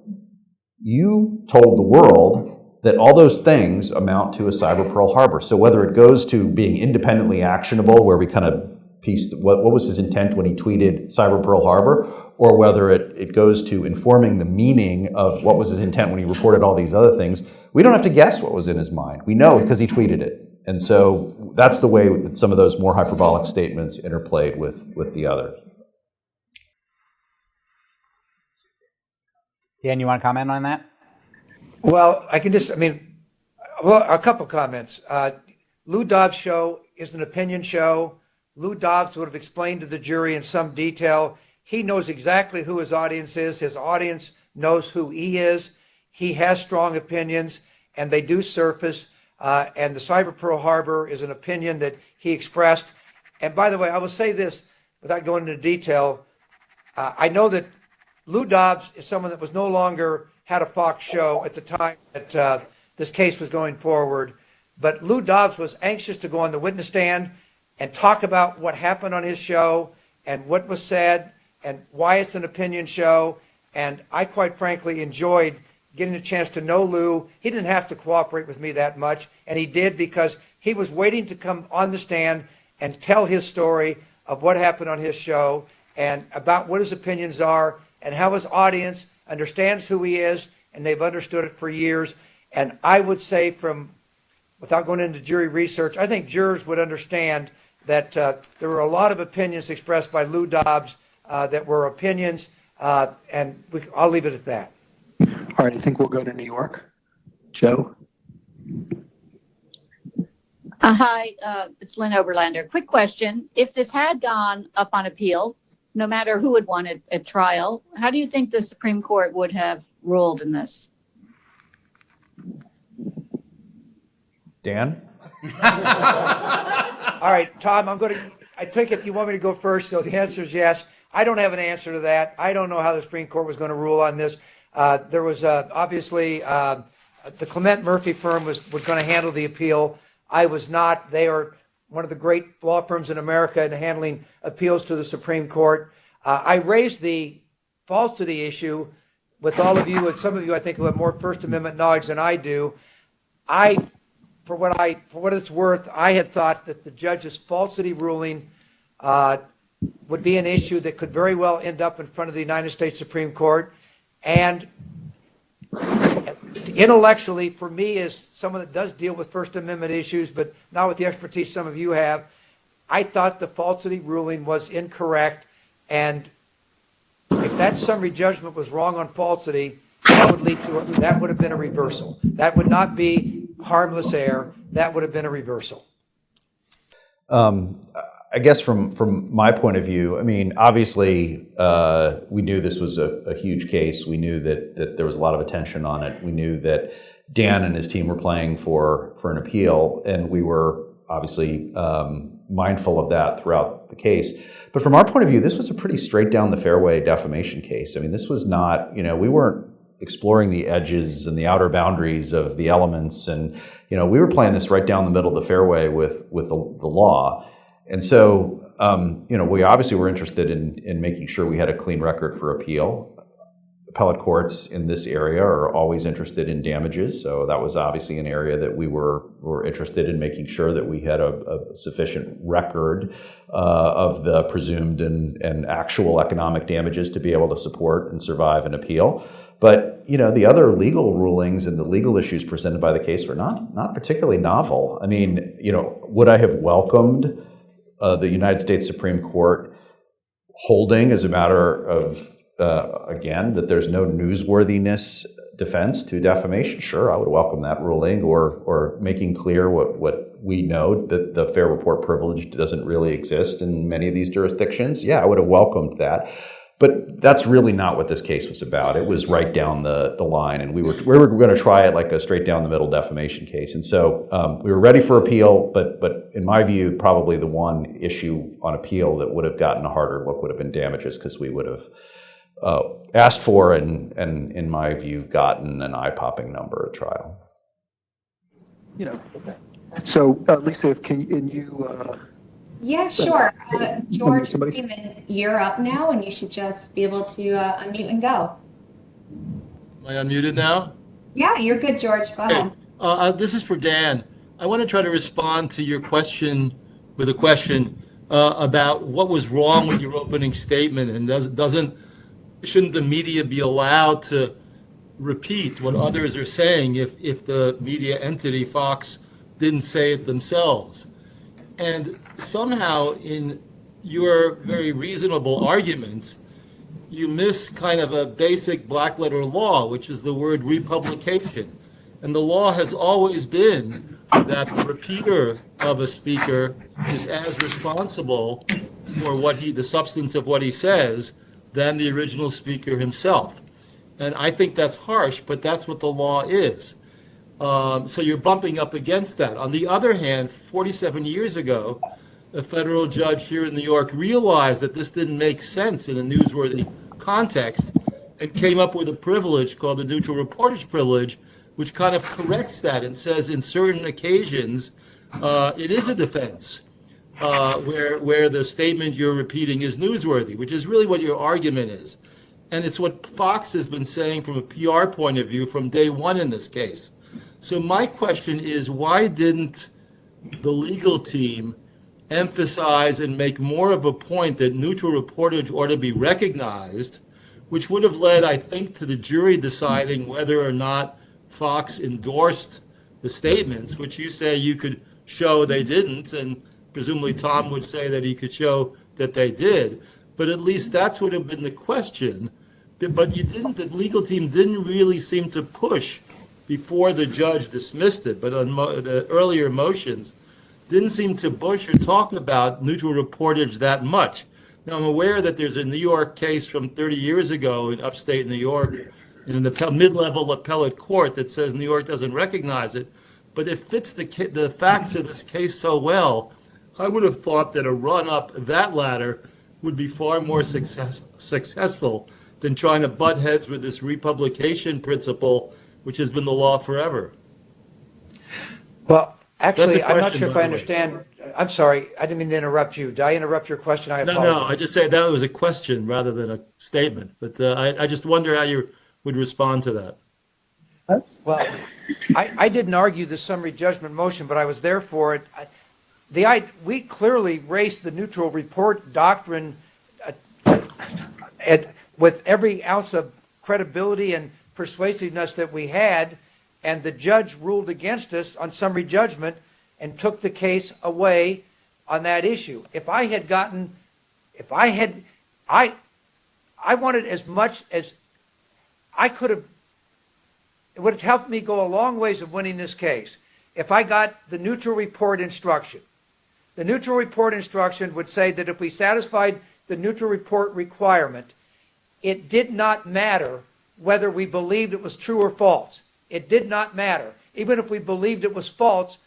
You told the world that all those things amount to a cyber Pearl Harbor. So whether it goes to being independently actionable, where we kind of pieced what was his intent when he tweeted cyber Pearl Harbor, or whether it goes to informing the meaning of what was his intent when he reported all these other things, we don't have to guess what was in his mind. We know because he tweeted it. And so that's the way that some of those more hyperbolic statements interplayed with the others. Dan, you want to comment on that? Well, I can just, a couple comments. Lou Dobbs' show is an opinion show. Lou Dobbs would have explained to the jury in some detail. He knows exactly who his audience is. His audience knows who he is. He has strong opinions, and they do surface. And the cyber Pearl Harbor is an opinion that he expressed. And by the way, I will say this without going into detail. I know that Lou Dobbs is someone that was no longer had a Fox show at the time that this case was going forward. But Lou Dobbs was anxious to go on the witness stand and talk about what happened on his show and what was said and why it's an opinion show. And I quite frankly enjoyed getting a chance to know Lou. He didn't have to cooperate with me that much, and he did because he was waiting to come on the stand and tell his story of what happened on his show and about what his opinions are and how his audience understands who he is, and they've understood it for years. And I would say, without going into jury research, I think jurors would understand that there were a lot of opinions expressed by Lou Dobbs that were opinions, and I'll leave it at that. All right, I think we'll go to New York. Joe? Hi, it's Lynn Oberlander. Quick question. If this had gone up on appeal, no matter who had won it at trial, how do you think the Supreme Court would have ruled in this? Dan? All right, Tom, I take it you want me to go first, so the answer is yes. I don't have an answer to that. I don't know how the Supreme Court was going to rule on this. There was obviously the Clement Murphy firm was going to handle the appeal. I was not. They are one of the great law firms in America in handling appeals to the Supreme Court. I raised the falsity issue with all of you, and some of you I think who have more First Amendment knowledge than I do. For what it's worth, I had thought that the judge's falsity ruling would be an issue that could very well end up in front of the United States Supreme Court. And intellectually, for me, as someone that does deal with First Amendment issues, but not with the expertise some of you have, I thought the falsity ruling was incorrect. And if that summary judgment was wrong on falsity, that would have been a reversal. That would not be harmless error. That would have been a reversal. I guess from my point of view, I mean, obviously, we knew this was a huge case. We knew that there was a lot of attention on it. We knew that Dan and his team were playing for an appeal, and we were obviously mindful of that throughout the case. But from our point of view, this was a pretty straight down the fairway defamation case. I mean, this was not, we weren't exploring the edges and the outer boundaries of the elements. And, we were playing this right down the middle of the fairway with the law. And so, we obviously were interested in making sure we had a clean record for appeal. Appellate courts in this area are always interested in damages. So that was obviously an area that we were interested in making sure that we had a sufficient record of the presumed and actual economic damages to be able to support and survive an appeal. But, the other legal rulings and the legal issues presented by the case were not particularly novel. I mean, would I have welcomed the United States Supreme Court holding as a matter of, again, that there's no newsworthiness defense to defamation? Sure, I would welcome that ruling, or making clear what we know, that the fair report privilege doesn't really exist in many of these jurisdictions. Yeah, I would have welcomed that. But that's really not what this case was about. It was right down the line, and we were going to try it like a straight down the middle defamation case. And so we were ready for appeal, but in my view, probably the one issue on appeal that would have gotten a harder look would have been damages, because we would have asked for and in my view gotten an eye-popping number at trial. So Lisa, can you? Yeah, sure. George Freeman, you're up now, and you should just be able to unmute and go. Am I unmuted now? Yeah, you're good, George. Go ahead. This is for Dan. I want to try to respond to your question with a question about what was wrong with your opening statement, and shouldn't the media be allowed to repeat what others are saying if the media entity, Fox, didn't say it themselves? And somehow in your very reasonable argument, you miss kind of a basic black letter law, which is the word republication. And the law has always been that the repeater of a speaker is as responsible for the substance of what he says than the original speaker himself. And I think that's harsh, but that's what the law is. So you're bumping up against that. On the other hand, 47 years ago, a federal judge here in New York realized that this didn't make sense in a newsworthy context and came up with a privilege called the neutral reportage privilege, which kind of corrects that and says in certain occasions it is a defense where the statement you're repeating is newsworthy, which is really what your argument is. And it's what Fox has been saying from a PR point of view from day one in this case. So my question is, why didn't the legal team emphasize and make more of a point that neutral reportage ought to be recognized, which would have led, I think, to the jury deciding whether or not Fox endorsed the statements, which you say you could show they didn't, and presumably Tom would say that he could show that they did. But at least that's would have been the question. But you didn't, the legal team didn't really seem to push before the judge dismissed it, but on the earlier motions, didn't seem to push or talk about neutral reportage that much. Now, I'm aware that there's a New York case from 30 years ago in upstate New York in a mid-level appellate court that says New York doesn't recognize it, but it fits the facts of this case so well. I would have thought that a run up that ladder would be far more successful than trying to butt heads with this republication principle, which has been the law forever. Well, actually, I'm not question, sure if by I the way. understand. I'm sorry, I didn't mean to interrupt you. Did I interrupt your question? I apologize. No, I just say that was a question rather than a statement. But I just wonder how you would respond to that. Well, I didn't argue the summary judgment motion, but I was there for it. We clearly raised the neutral report doctrine with every ounce of credibility and persuasiveness that we had, and the judge ruled against us on summary judgment and took the case away on that issue. I wanted as much as I could have. It would have helped me go a long ways of winning this case if I got the neutral report instruction. The neutral report instruction would say that if we satisfied the neutral report requirement, it did not matter whether we believed it was true or false. It did not matter. Even if we believed it was false,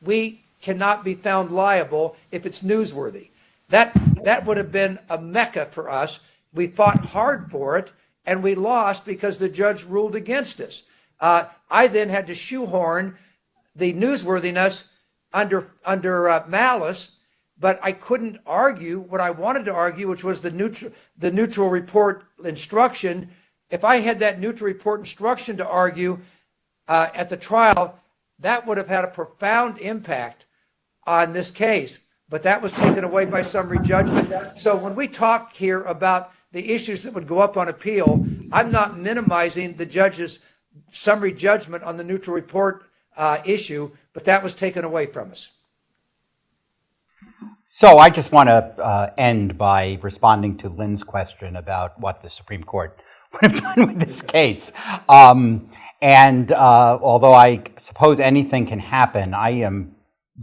we cannot be found liable if it's newsworthy. That would have been a mecca for us. We fought hard for it, and we lost because the judge ruled against us. I then had to shoehorn the newsworthiness under malice, but I couldn't argue what I wanted to argue, which was the neutral report instruction. If I had that neutral report instruction to argue at the trial, that would have had a profound impact on this case. But that was taken away by summary judgment. So when we talk here about the issues that would go up on appeal, I'm not minimizing the judge's summary judgment on the neutral report issue, but that was taken away from us. So I just want to end by responding to Lynn's question about what the Supreme Court would have done with this case. And although I suppose anything can happen, I am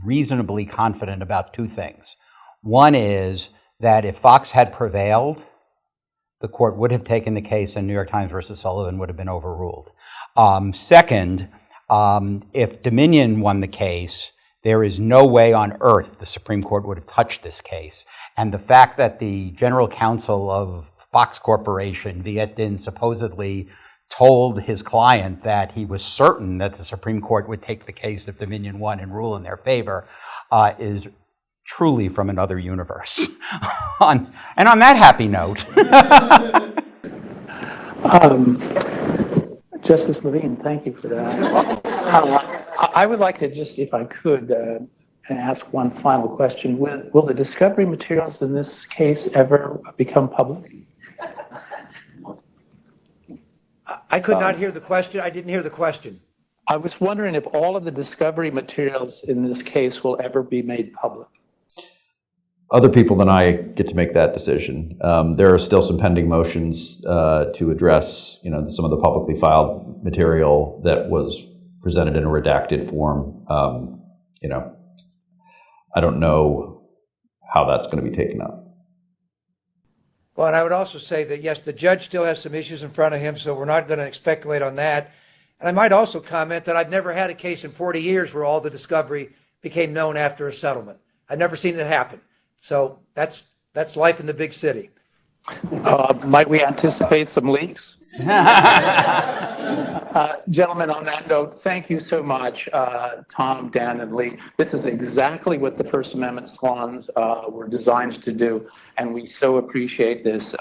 reasonably confident about two things. One is that if Fox had prevailed, the court would have taken the case and New York Times versus Sullivan would have been overruled. Second, if Dominion won the case, there is no way on earth the Supreme Court would have touched this case. And the fact that the general counsel of Fox Corporation, Viet Din, supposedly told his client that he was certain that the Supreme Court would take the case if Dominion won and rule in their favor is truly from another universe. And on that happy note. Justice Levine, thank you for that. I would like to just, if I could, ask one final question. Will the discovery materials in this case ever become public? I could not hear the question. I didn't hear the question. I was wondering if all of the discovery materials in this case will ever be made public. Other people than I get to make that decision. There are still some pending motions to address, some of the publicly filed material that was presented in a redacted form. I don't know how that's going to be taken up. Well, and I would also say that, yes, the judge still has some issues in front of him, so we're not going to speculate on that. And I might also comment that I've never had a case in 40 years where all the discovery became known after a settlement. I've never seen it happen. So that's life in the big city. Might we anticipate some leaks? Gentlemen, on that note, thank you so much, Tom, Dan, and Lee. This is exactly what the First Amendment salons were designed to do, and we so appreciate this.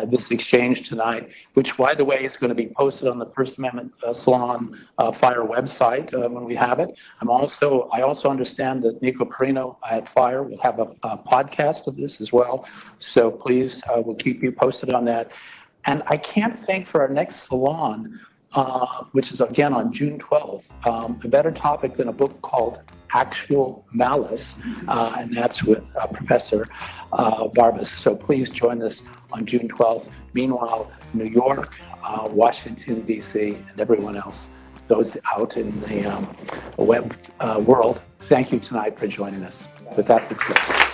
this exchange tonight, which, by the way, is going to be posted on the First Amendment Salon FIRE website when we have it. I also understand that Nico Perino at FIRE will have a podcast of this as well. So please, we'll keep you posted on that. And I can't think for our next salon, which is again on June 12th, a better topic than a book called Actual Malice, and that's with Professor Barbas. So please join us on June 12th. Meanwhile, New York, Washington, D.C., and everyone else, those out in the web world, thank you tonight for joining us. With that, we close.